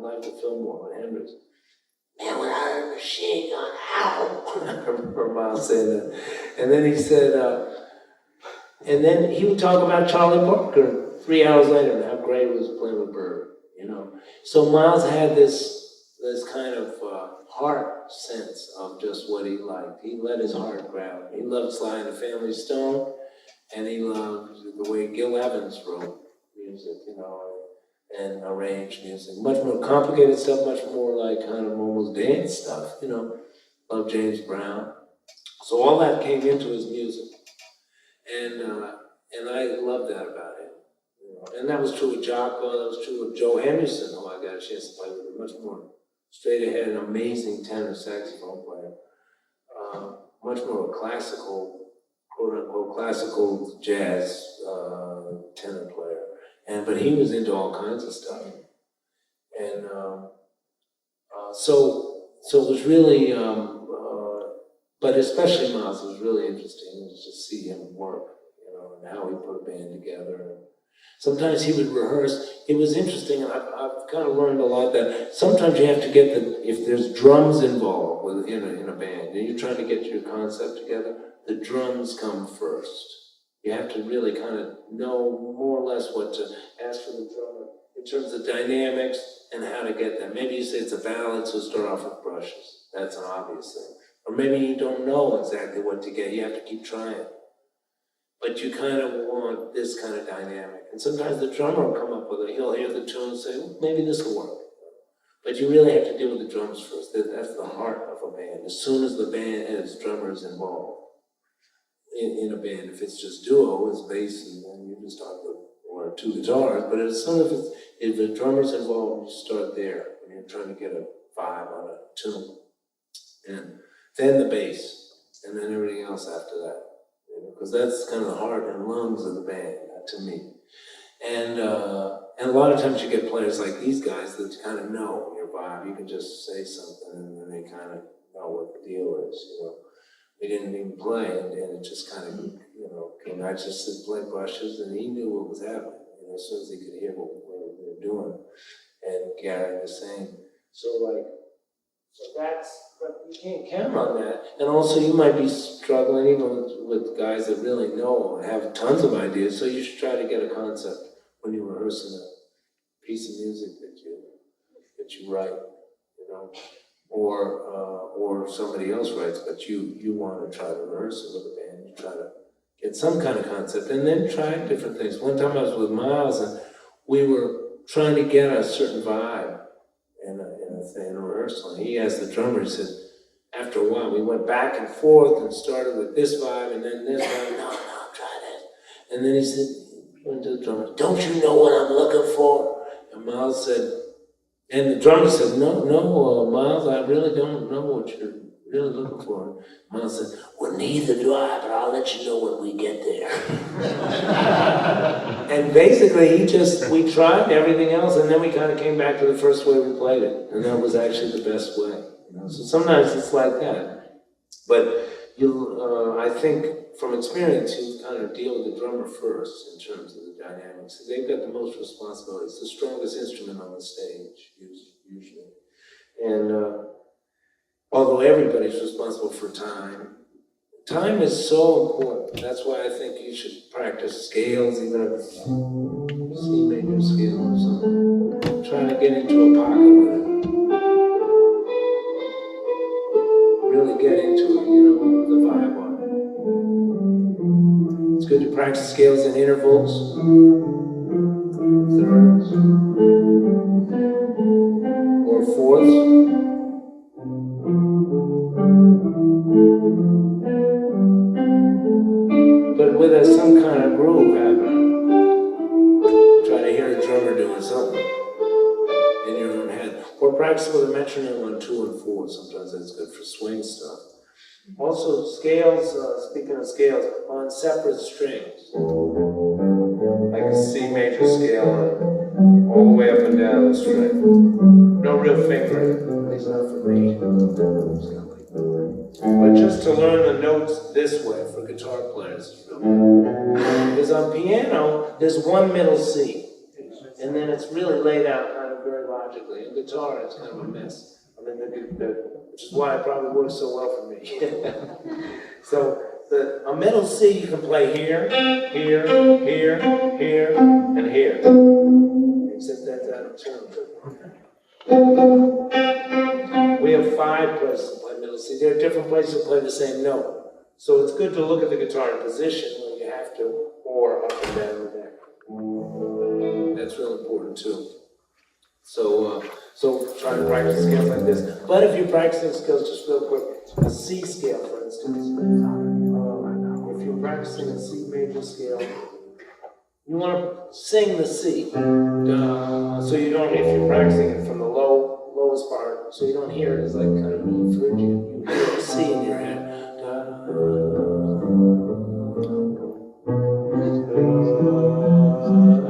Speaker 1: Live to Fillmore with Hendrix. Man, when I heard Machine Gun, ow! I remember Miles saying that. And then he said, and then he would talk about Charlie Parker 3 hours later and how great it was playing with Bird, you know. So Miles had this kind of heart sense of just what he liked. He let his heart grab. He loved Sly and the Family Stone, and he loved the way Gil Evans wrote music, you know, and arranged music. Much more complicated stuff, much more like kind of almost dance stuff, you know. Loved James Brown. So all that came into his music. And I love that about him. You know. And that was true with Jocko, that was true with Joe Henderson, who I got a chance to play with, much more straight ahead, an amazing tenor saxophone player. Much more a classical, quote unquote, classical jazz tenor player. But he was into all kinds of stuff. And so it was really, but especially Miles, it was really interesting to just see him work, you know, and how he put a band together. Sometimes he would rehearse. It was interesting, and I've kind of learned a lot that sometimes you have to get if there's drums involved in a band, and you're trying to get your concept together, the drums come first. You have to really kind of know more or less what to ask for the drummer in terms of dynamics and how to get them. Maybe you say it's a ballad, so start off with brushes. That's an obvious thing. Or maybe you don't know exactly what to get. You have to keep trying. But you kind of want this kind of dynamic. And sometimes the drummer will come up with it. He'll hear the tune and say, maybe this will work. But you really have to deal with the drums first. That's the heart of a band. As soon as the band has drummers involved in a band, if it's just duo, it's bass, and then you just start with one or two guitars. But as soon as if the drummer's involved, you start there when you're trying to get a vibe on a tune. And then the bass, and then everything else after that. Because that's kind of the heart and lungs of the band, to me. And a lot of times you get players like these guys that kind of know your vibe. You can just say something and then they kind of know what the deal is, you know. We didn't even play, and it just kind of, you know, came. I just said play brushes, and he knew what was happening, you know, as soon as he could hear what we were doing. And Gary the same. So but you can't count on that. And also you might be struggling even with guys that really know and have tons of ideas, so you should try to get a concept when you're rehearsing a piece of music that you write, you know, or somebody else writes, but you want to try to rehearse it with a band. You try to get some kind of concept, and then try different things. One time I was with Miles, and we were trying to get a certain vibe in a rehearsal. And he asked the drummer, he said, after a while, we went back and forth and started with this vibe and then this vibe. No, try this. And then he said, he went to the drummer, don't you know what I'm looking for? And Miles said, and the drummer said, no, Miles, I really don't know what you're really looking for. Miles said, well, neither do I, but I'll let you know when we get there. And basically, we tried everything else, and then we kind of came back to the first way we played it. And that was actually the best way. You know? So sometimes it's like that. But I think from experience, you kind of deal with the drummer first in terms of the dynamics. They've got the most responsibility. It's the strongest instrument on the stage, usually. And although everybody's responsible for time, time is so important. That's why I think you should practice scales, even if it's C major scale or something. Trying to get into a pocket with it. Really get into it, you know, the vibe on it. It's good to practice scales in intervals, thirds, or fourths. But with some kind of groove happening. Try to hear a drummer doing something in your own head. Or practice with a metronome on 2 and 4. Sometimes that's good for swing stuff. Also, scales, speaking of scales, on separate strings. Like a C major scale all the way up and down the string. No real fingering, at least not for me. But just to learn the notes this way for guitar players is really good. Because on piano, there's one middle C, and then it's really laid out kind of very logically. In guitar, it's kind of a mess. I mean, which is why it probably works so well for me. So a middle C you can play here, here, here, here, and here. Except that's out of tune. We have 5 places to play middle C. There are different places to play the same note. So it's good to look at the guitar in position when you have to, or up and down the neck. That's real important too. So try to practice scales like this. But if you're practicing scales, just real quick, a C scale, for instance. If you're practicing a C major scale, you want to sing the C. So you don't, if you're practicing it from the lowest part, so you don't hear it as like kind of Phrygian. You hear the C in your head.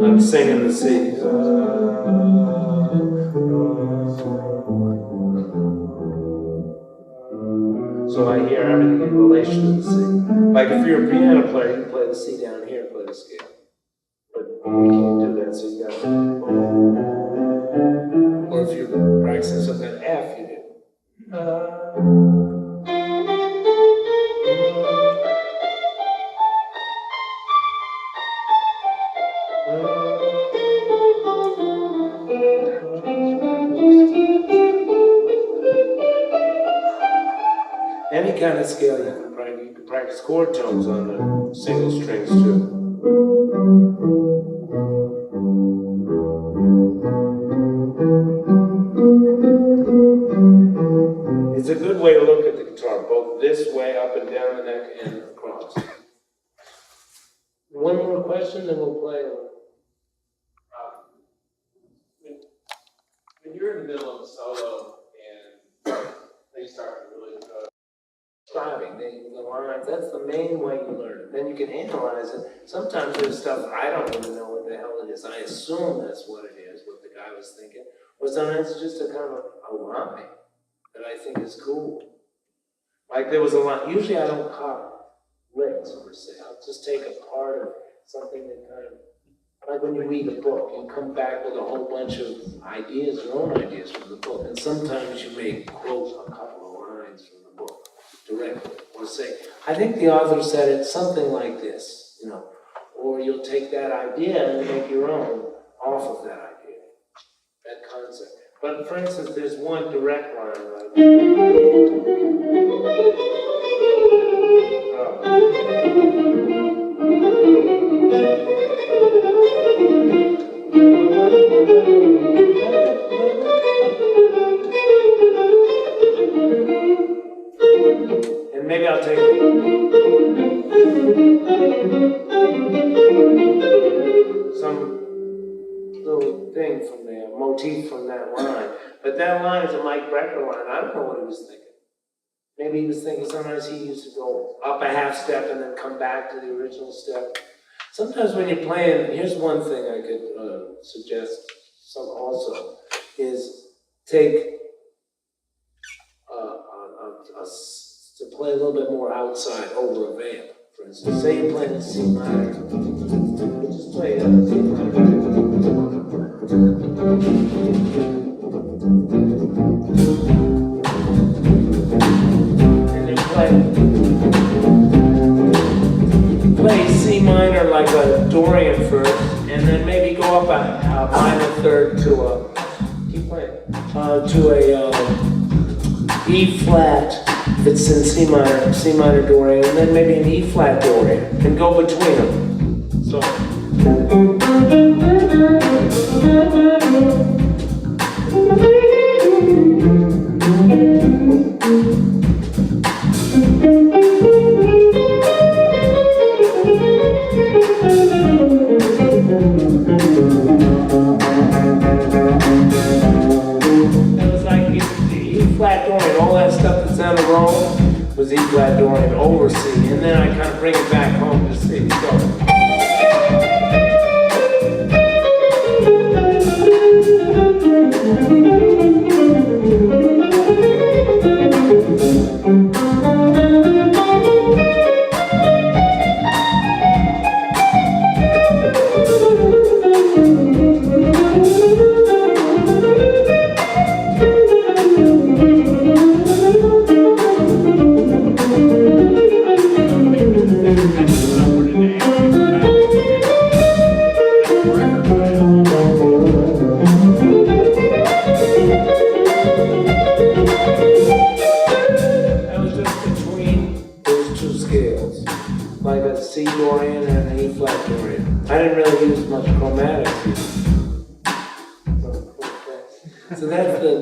Speaker 1: I'm singing the C. So I hear everything in relation to the C. Like if you're a piano player, you can play the C down here, play the scale. But can't do that, so you got to. Or if you're practicing some kind of F, you do. Any kind of scale you can practice. You can practice chord tones on the single strings too. It's a good way to look at the guitar, both this way, up and down the neck, and across. One more question, then we'll play.
Speaker 4: When you're in the middle of a solo and things start to really
Speaker 1: Describing the lines, that's the main way you learn it. Then you can analyze it. Sometimes there's stuff I don't even know what the hell it is. I assume that's what it is, what the guy was thinking. Or sometimes it's just a kind of a line that I think is cool. Like there was a line, usually I don't copy licks per se. I'll just take a part of something that kind of, like when you read a book, you come back with a whole bunch of ideas, your own ideas from the book. And sometimes you may quote a couple of lines from the book directly, or say, I think the author said it something like this, you know, or you'll take that idea and make your own off of that idea, that concept. But for instance, there's one direct line like and maybe I'll take some little thing from there, motif from that line. But that line is a Mike Brecker line. I don't know what he was thinking. Maybe he was thinking sometimes he used to go up a half step and then come back to the original step. Sometimes when you're playing, here's one thing I could suggest some also, is take to play a little bit more outside over a vamp. For instance, say you're playing in C minor, just play and then play C minor like a Dorian first, and then maybe go up a minor third to a E flat. It's in C minor Dorian, and then maybe an E flat Dorian, and go between them. So. Was E flat Dorian over C, and then I kind of bring it back home to C. So.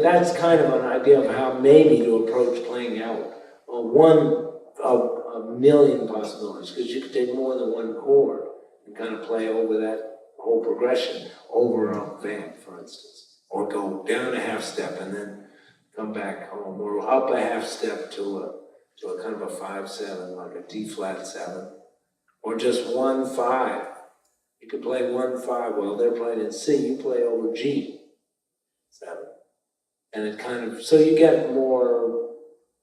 Speaker 1: That's kind of an idea of how maybe to approach playing out one of a million possibilities, because you could take more than one chord and kind of play over that whole progression over a vamp, for instance, or go down a half step and then come back home, or up a half step to a kind of a 5/7, like a D flat 7, or just 1/5. You could play 1/5 while they're playing in C. You play over G 7. And it kind of, so you get more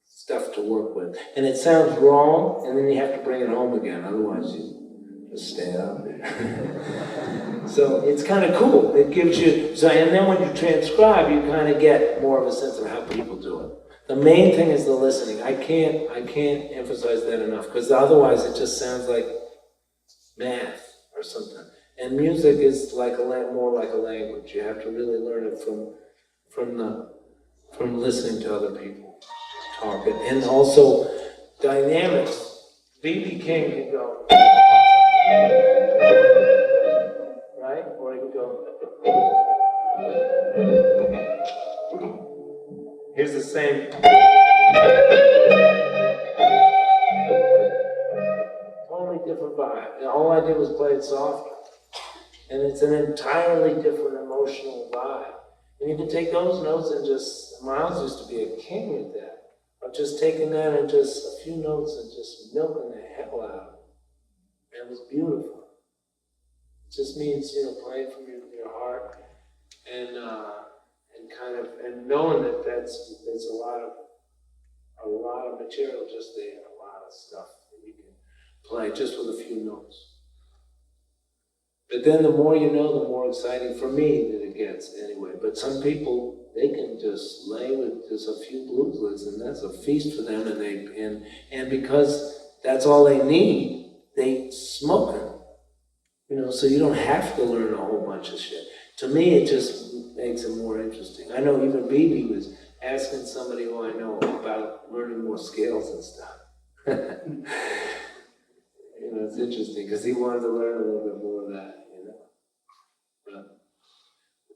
Speaker 1: stuff to work with. And it sounds wrong, and then you have to bring it home again, otherwise you Just stay out there. So it's kind of cool. It gives you, so, and then when you transcribe, you kind of get more of a sense of how people do it. The main thing is the listening. I can't emphasize that enough, because otherwise it just sounds like math or something. And music is like more like a language. You have to really learn it from listening to other people talk. And also dynamics. B.B. King can go, right? Or he can go. Here's the same. Totally different vibe. And all I did was play it softly. And it's an entirely different emotional vibe. And you can take those notes and just, Miles used to be a king at that. Of just taking that and just a few notes and just milking the hell out of it. And it was beautiful. It just means, playing from your heart and kind of, and knowing that there's a lot of material just there, a lot of stuff that you can play just with a few notes. But then the more you know, the more exciting for me that it gets anyway. But some people, they can just lay with just a few blueslets and that's a feast for them, and because that's all they need, they smoke them. So you don't have to learn a whole bunch of shit. To me, it just makes it more interesting. I know even BB was asking somebody who I know about learning more scales and stuff. It's interesting because he wanted to learn a little bit more of that, But,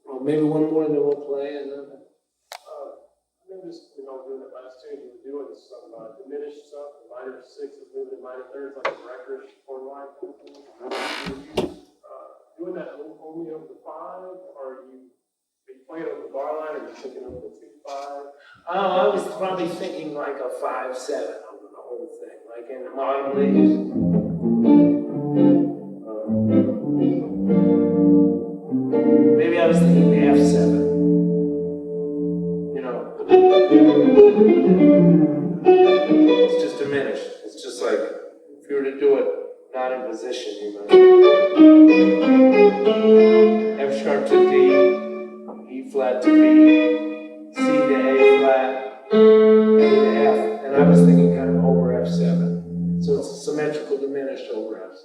Speaker 1: well, maybe one more and then we'll play and then.
Speaker 2: I noticed, during that last tune, you were doing some diminished stuff, the minor sixes, moving in minor thirds, like a record or line. Doing that only over the 5, or are you playing over the bar line, or are you thinking over the 2-5?
Speaker 1: Oh, I was probably thinking like a 5/7 over the whole thing, like in modern leagues. Maybe I was thinking F7. It's just diminished. It's just like, if you were to do it not in position, F sharp to D, E flat to B, C to A flat, A to F, and I was thinking kind of over F7. So it's symmetrical diminished over F7.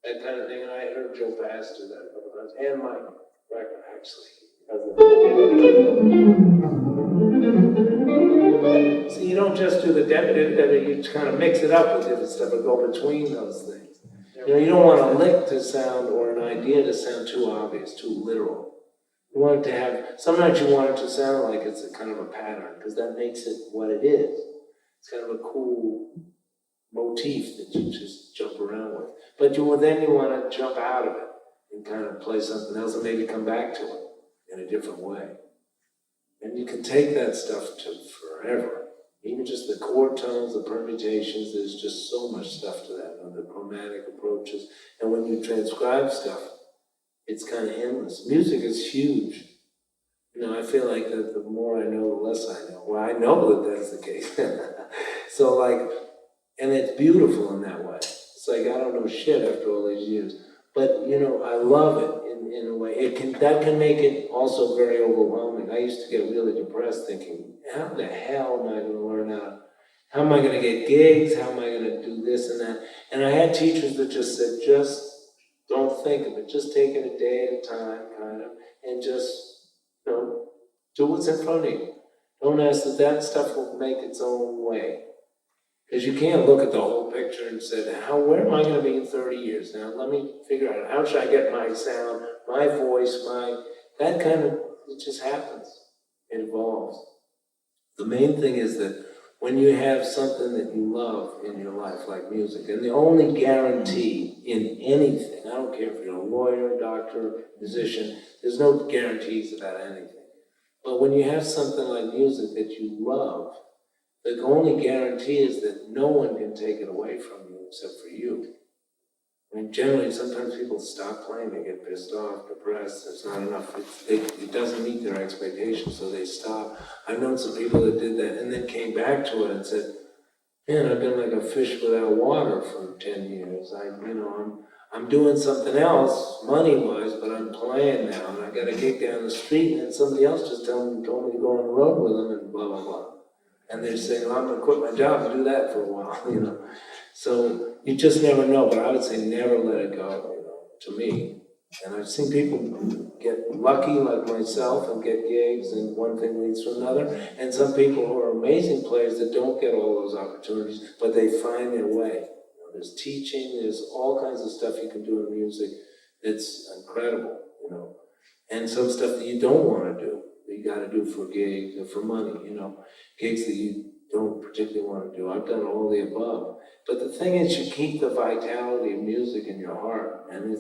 Speaker 1: That kind of thing, and I heard Joe Pass do that a couple times, and Mike Record actually. So you don't just do the debit, you kind of mix it up with different stuff and go between those things. You don't want a lick to sound or an idea to sound too obvious, too literal. You want it to have, sometimes you want it to sound like it's a kind of a pattern, because that makes it what it is. It's kind of a cool motif that you just jump around with. But then you want to jump out of it and kind of play something else and maybe come back to it in a different way. And you can take that stuff to forever. Even just the chord tones, the permutations, there's just so much stuff to that, the chromatic approaches. And when you transcribe stuff, it's kind of endless. Music is huge. I feel like that the more I know, the less I know. Well, I know that that's the case. So and it's beautiful in that way. It's like, I don't know shit after all these years. But, I love it in a way. That can make it also very overwhelming. I used to get really depressed thinking, how the hell am I going to learn how am I going to get gigs? How am I going to do this and that? And I had teachers that just said, just don't think of it. Just take it a day at a time, kind of, and just, do what's in front of you. Don't ask that stuff will make its own way. Because you can't look at the whole picture and say, where am I going to be in 30 years? Now, let me figure out, how should I get my sound, my voice, that kind of, it just happens. It evolves. The main thing is that when you have something that you love in your life, like music, and the only guarantee in anything, I don't care if you're a lawyer, doctor, musician, there's no guarantees about anything. But when you have something like music that you love, the only guarantee is that no one can take it away from you except for you. Generally, sometimes people stop playing, they get pissed off, depressed, there's not enough, it doesn't meet their expectations, so they stop. I've known some people that did that and then came back to it and said, Man, I've been like a fish without water for 10 years. I'm doing something else, money-wise, but I'm playing now, and I got a gig down the street, and then somebody else just told me to go on the road with them, and blah, blah, blah. And they're saying, well, I'm gonna quit my job and do that for a while, So you just never know, but I would say never let it go, to me. And I've seen people get lucky like myself and get gigs, and one thing leads to another. And some people who are amazing players that don't get all those opportunities, but they find their way. There's teaching, there's all kinds of stuff you can do in music that's incredible, And some stuff that you don't want to do, that you got to do for gigs or for money, gigs that you don't particularly want to do. I've done all the above. But the thing is, you keep the vitality of music in your heart, and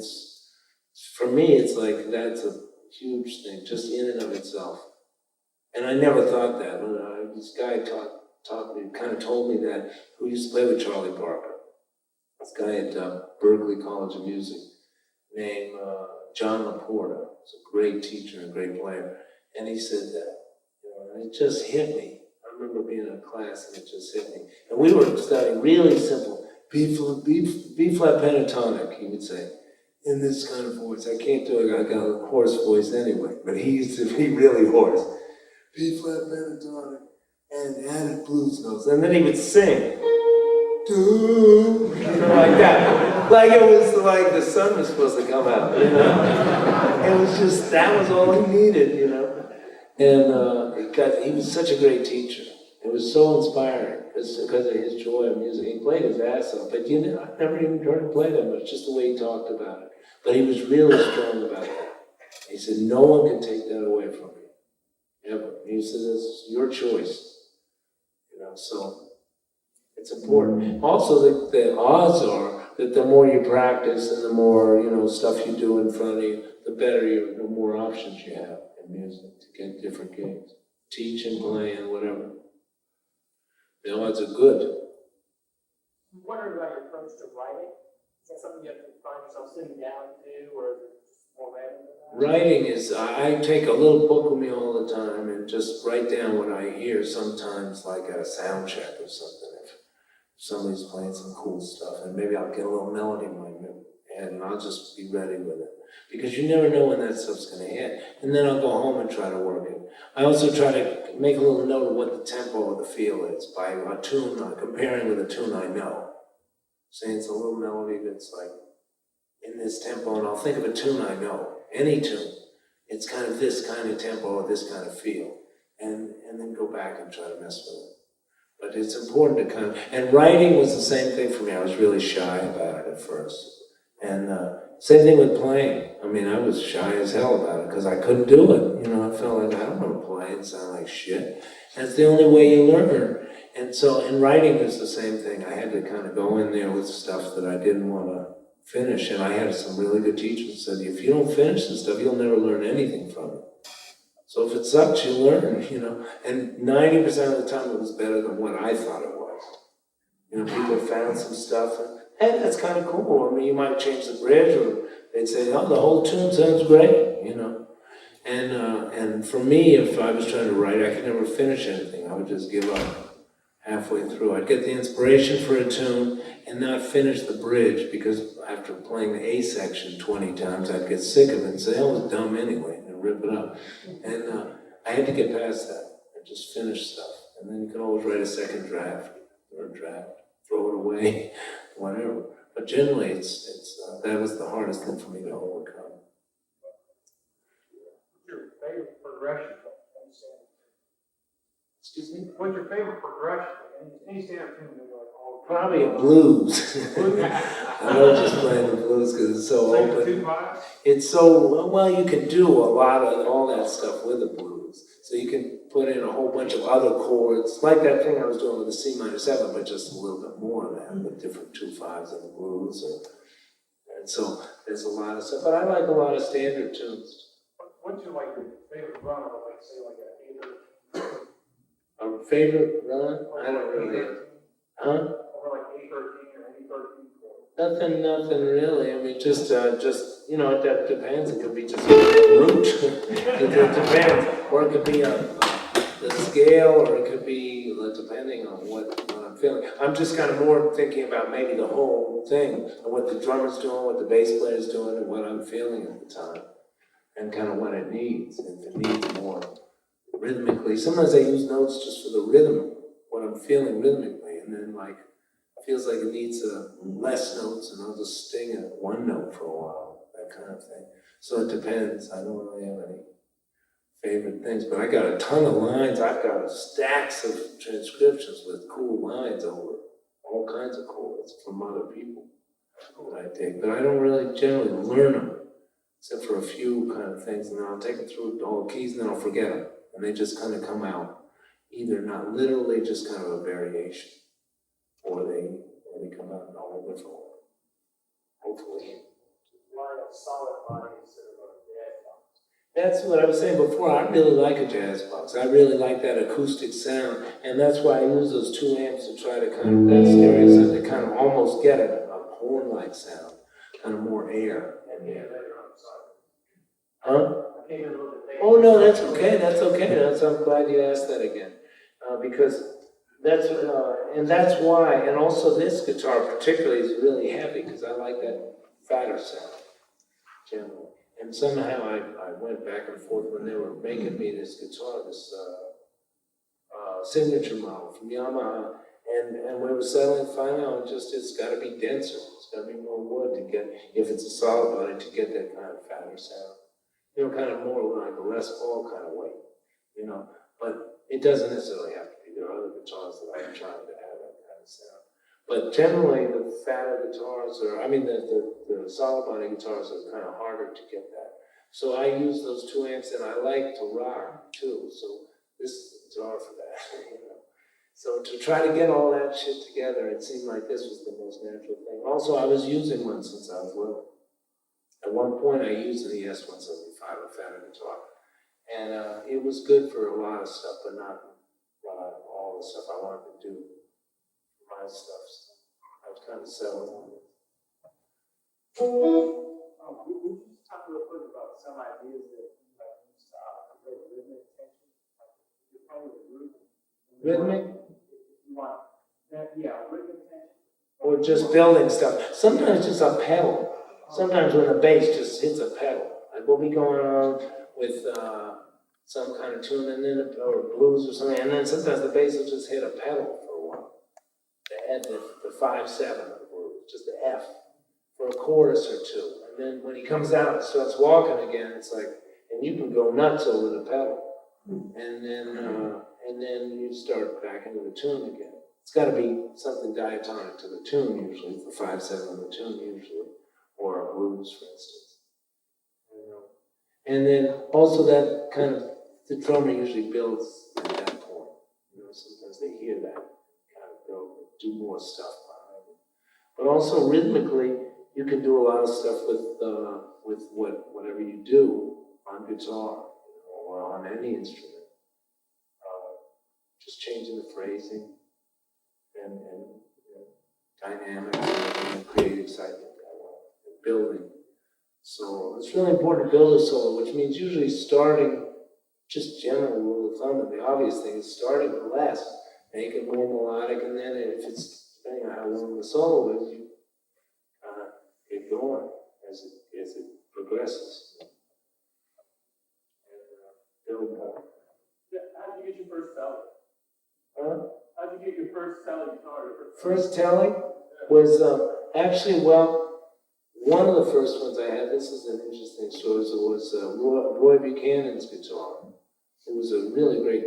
Speaker 1: for me, it's like that's a huge thing, just in and of itself. And I never thought that. This guy kind of told me that, who used to play with Charlie Parker. This guy at Berklee College of Music named John Laporta. He's a great teacher and a great player. And he said that, and it just hit me. I remember being in a class and it just hit me. And we were studying really simple, B flat pentatonic, he would say, in this kind of voice. I can't do it, I got a hoarse voice anyway, but he used to be really hoarse. B flat pentatonic and added blues notes. And then he would sing. Like that. Like it was like the sun was supposed to come out, It was just, that was all he needed, And he was such a great teacher. It was so inspiring because of his joy of music. He played his ass off, but I never even heard him play that much, just the way he talked about it. But he was really strong about that. He said, no one can take that away from you, ever. He said, it's your choice, so it's important. Also, the odds are that the more you practice and the more, stuff you do in front of you, the better the more options you have in music to get different gigs. Teach and play and whatever. The odds are good.
Speaker 2: I'm wondering about your approach to writing. Is that something you have to find yourself sitting down to do, or is it just more random than that?
Speaker 1: Writing is, I take a little book with me all the time and just write down what I hear, sometimes like at a sound check or something. If somebody's playing some cool stuff, and maybe I'll get a little melody in my head and I'll just be ready with it. Because you never know when that stuff's gonna hit. And then I'll go home and try to work it. I also try to make a little note of what the tempo or the feel is by a tune, comparing with a tune I know. Saying it's a little melody that's like in this tempo, and I'll think of a tune I know, any tune. It's kind of this kind of tempo or this kind of feel. And then go back and try to mess with it. But it's important to and writing was the same thing for me. I was really shy about it at first. And same thing with playing. I mean, I was shy as hell about it because I couldn't do it. I felt like I don't want to play and sound like shit. And it's the only way you learn. And so in writing was the same thing. I had to kind of go in there with stuff that I didn't want to finish. And I had some really good teachers who said, if you don't finish this stuff, you'll never learn anything from it. So if it sucks, you learn, And 90% of the time it was better than what I thought it was. People found some stuff. And that's kind of cool. I mean, you might change the bridge, or they'd say, oh, the whole tune sounds great, And for me, if I was trying to write, I could never finish anything. I would just give up halfway through. I'd get the inspiration for a tune and not finish the bridge, because after playing the A section 20 times, I'd get sick of it and say, oh, it was dumb anyway, and rip it up. And I had to get past that and just finish stuff. And then you can always write a second draft, third draft, throw it away, whatever. But generally, that was the hardest thing for me to overcome.
Speaker 2: What's your favorite progression?
Speaker 1: Excuse me?
Speaker 2: What's your favorite progression? Any stand-up tune that you're like, oh,
Speaker 1: Probably a blues. I love just playing the blues because it's so open. It's so, well, you can do a lot of all that stuff with the blues. So you can put in a whole bunch of other chords, like that thing I was doing with the C minor 7, but just a little bit more of that, with different 2/5s in the blues. And so there's a lot of stuff, but I like a lot of standard tunes.
Speaker 2: What's your favorite run of, say, an 8 or
Speaker 1: Our favorite run? I don't really. Huh?
Speaker 2: Or like A13 or any 13 chord?
Speaker 1: Nothing really. I mean, just it depends. It could be just a root. It depends. Or it could be the scale, or it could be depending on what I'm feeling. I'm just kind of more thinking about maybe the whole thing, and what the drummer's doing, what the bass player's doing, and what I'm feeling at the time, and kind of what it needs. If it needs more rhythmically, sometimes I use notes just for the rhythm, what I'm feeling rhythmically, and then like, it feels like it needs less notes, and I'll just sting at one note for a while, that kind of thing. So it depends. I don't really have any favorite things, but I got a ton of lines. I've got stacks of transcriptions with cool lines over all kinds of chords from other people that I take, but I don't really generally learn them, except for a few kind of things, and then I'll take them through all the keys, and then I'll forget them, and they just kind of come out, either not literally, just kind of a variation, or they come out in a whole different way, hopefully.
Speaker 2: Line of solid body instead of a dead box.
Speaker 1: That's what I was saying before. I really like a jazz box. I really like that acoustic sound, and that's why I use those 2 amps to try to kind of, that stereo sound, to kind of almost get a horn-like sound, kind of more air.
Speaker 2: And yeah, later on, sorry.
Speaker 1: Huh?
Speaker 2: I came in a little bit late.
Speaker 1: Oh, no, that's okay, that's okay. I'm glad you asked that again. Because that's, and that's why, and also this guitar particularly is really heavy, because I like that fatter sound, generally. And somehow I went back and forth when they were making me this guitar, this signature model from Yamaha, and we were settling finally on just, it's gotta be denser, it's gotta be more wood to get, if it's a solid body, to get that kind of fatter sound. You know, kind of more like a Les Paul kind of weight, you know, but it doesn't necessarily have to be. There are other guitars that I'm trying to have that kind of sound. But generally, the fatter guitars are, I mean, the solid body guitars are kind of harder to get that. So I use those 2 amps, and I like to rock too. So this is the guitar for that, you know. So to try to get all that shit together, it seemed like this was the most natural thing. Also, I was using one since I was little. At one point, I used an ES-175, a fatter guitar, and it was good for a lot of stuff, but not all the stuff I wanted to do for my stuff. So I was kind of settled on it.
Speaker 2: We just talked a little bit about some ideas that you might use to create rhythmic tension. Like you're playing with rhythm.
Speaker 1: Rhythmic?
Speaker 2: You want that, yeah, rhythmic tension.
Speaker 1: Or just building stuff. Sometimes just a pedal. Sometimes when the bass just hits a pedal. Like we'll be going on with some kind of tune, and then or blues or something, and then sometimes the bass will just hit a pedal for a while. The 5/7 of the blues, just the F for a chorus or two. And then when he comes out and starts walking again, it's like, and you can go nuts over the pedal. And then you start back into the tune again. It's got to be something diatonic to the tune usually, for 5/7 of the tune usually, or a blues, for instance. And then also that kind of, the drummer usually builds at that point. You know, sometimes they hear that kind of build, do more stuff behind it. But also rhythmically, you can do a lot of stuff with whatever you do on guitar, you know, or on any instrument. Just changing the phrasing and you know, dynamics and create excitement and building solo. It's really important to build a solo, which means usually starting, just general rule of thumb, and the obvious thing is starting with less, make it more melodic, and then if it's, depending on how long the solo is, you get going as it progresses. And build more.
Speaker 2: Yeah, how did you get your first tele?
Speaker 1: Huh?
Speaker 2: How did you get your first tele guitar?
Speaker 1: First telly was actually, well, one of the first ones I had, this is an interesting story, was Roy Buchanan's guitar. It was a really great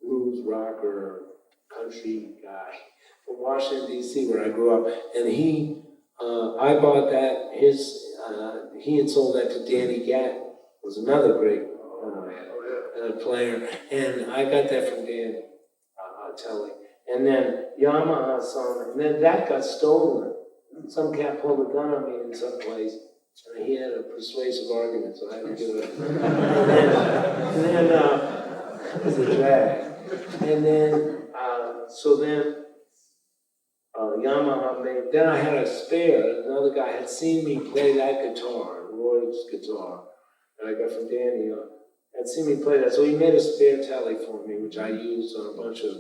Speaker 1: blues rocker, country guy from Washington, D.C., where I grew up. And I bought that, he had sold that to Danny Gatton, was another great player. And I got that from Dan Telly. And then Yamaha saw it, and then that got stolen. Some cat pulled a gun on me in some place, and he had a persuasive argument, so I had to give it. And then it was a drag. And then, Yamaha made, then I had a spare, another guy had seen me play that guitar, Roy's guitar, that I got from Danny, had seen me play that, so he made a spare telly for me, which I used on a bunch of,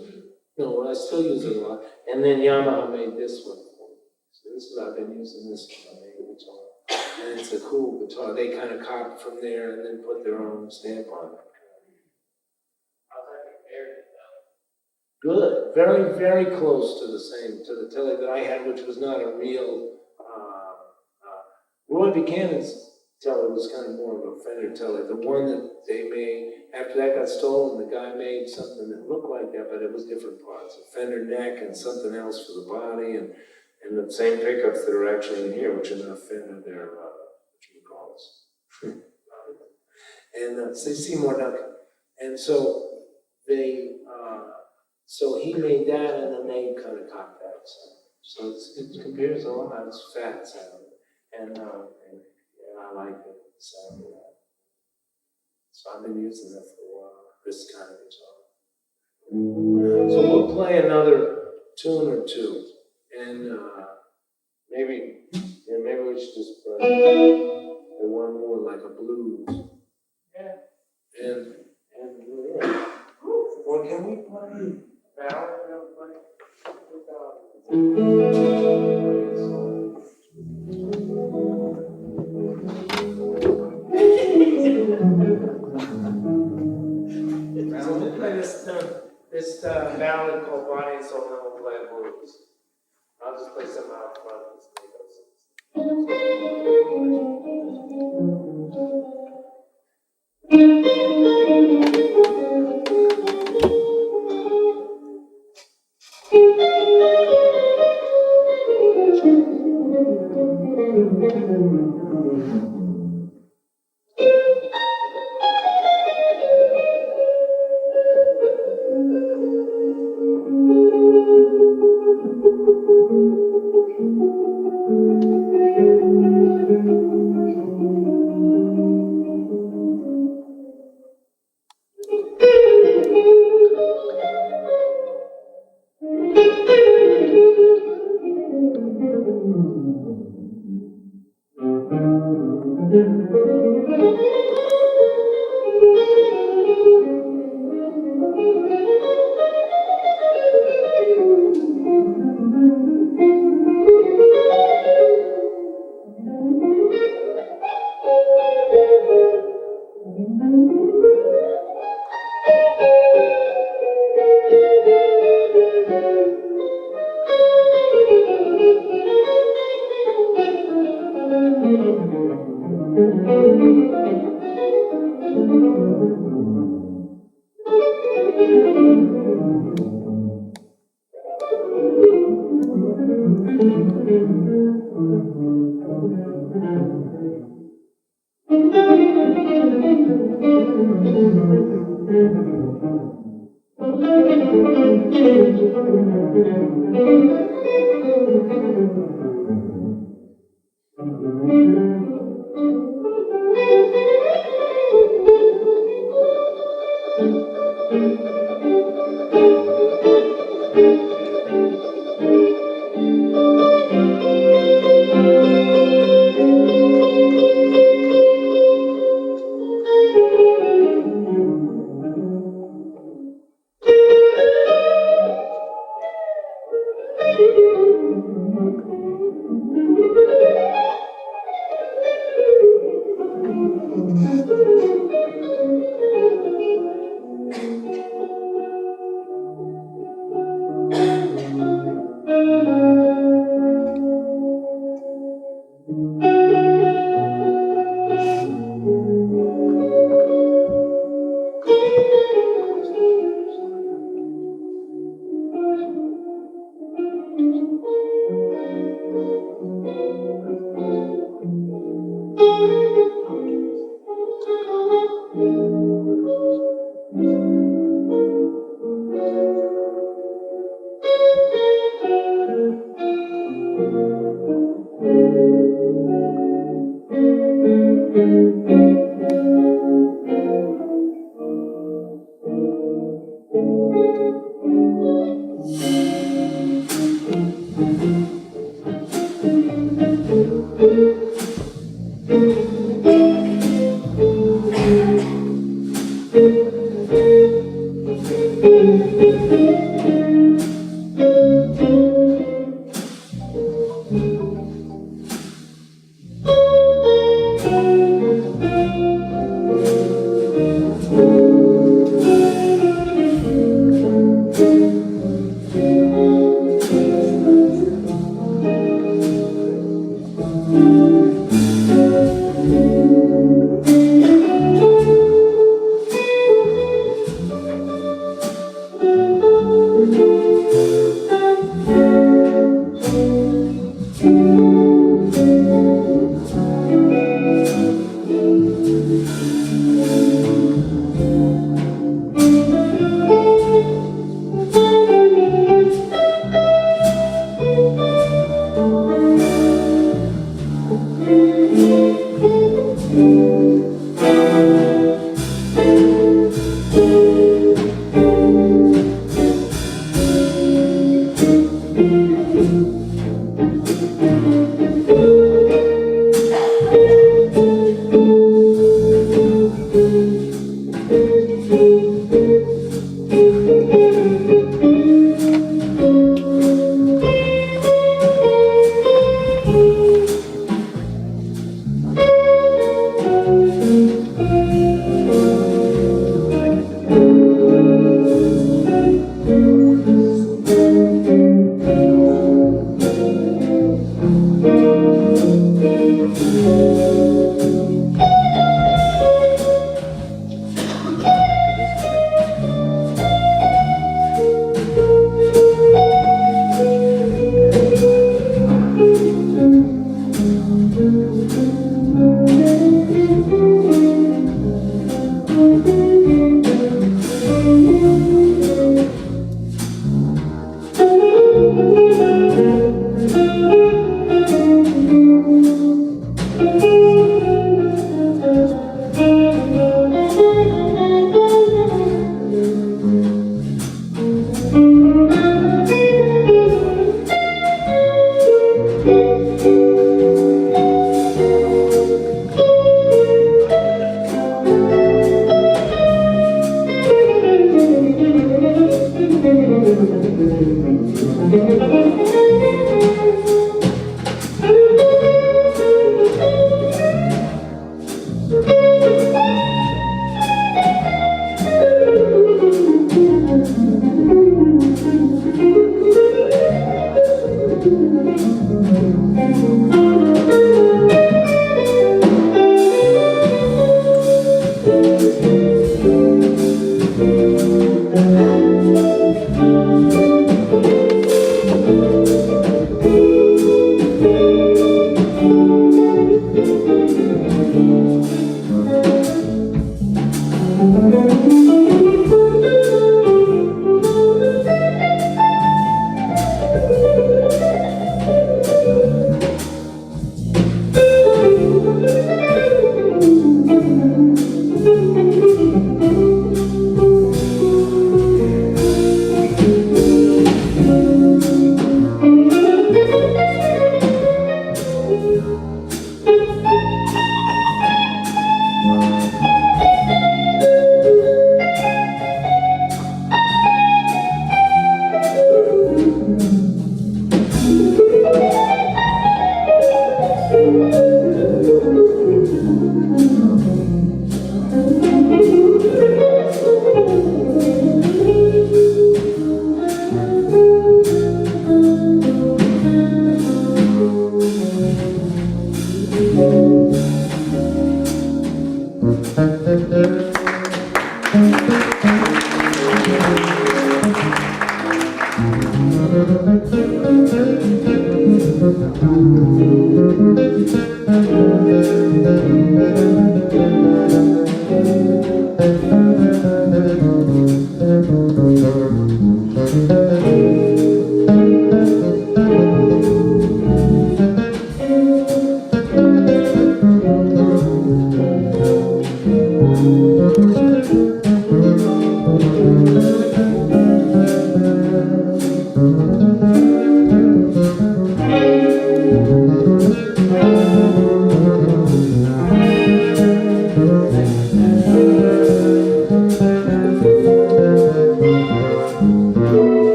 Speaker 1: No, I still use it a lot. And then Yamaha made this one for me. So this is, I've been using this one on the guitar. And it's a cool guitar. They kind of copied from there and then put their own stamp on it.
Speaker 4: How's that compared to them?
Speaker 1: Good, very, very close to the same, to the Tele that I had, which was not a real, Roy Buchanan's Tele was kind of more of a Fender Tele. The one that they made, after that got stolen, the guy made something that looked like that, but it was different parts. A Fender neck and something else for the body, and the same pickups that are actually in here, which are not Fender, they're, what you call this? And say Seymour Duncan. And so they, so he made that, and then they kind of copied that. So it compares a lot. It's fat sound, and I like the sound of that. So I've been using that for a while. This kind of guitar. So we'll play another tune or two, and maybe we should just play one more like a blues. Yeah. And yeah. Or can we play ballad? So we'll play this ballad called Body and Soul, and then we'll play a blues. I'll just play some out front.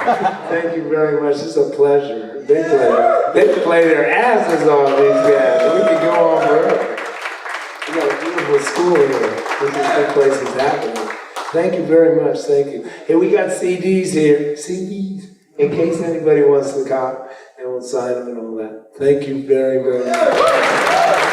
Speaker 1: Thank you very much. It's a pleasure. They play their asses off, these guys. We can go on forever. We got a beautiful school here. This is a good place is happening. Thank you very much. Thank you. Hey, we got CDs here. CDs. In case anybody wants to cop, and we'll sign them and all that. Thank you very, very much.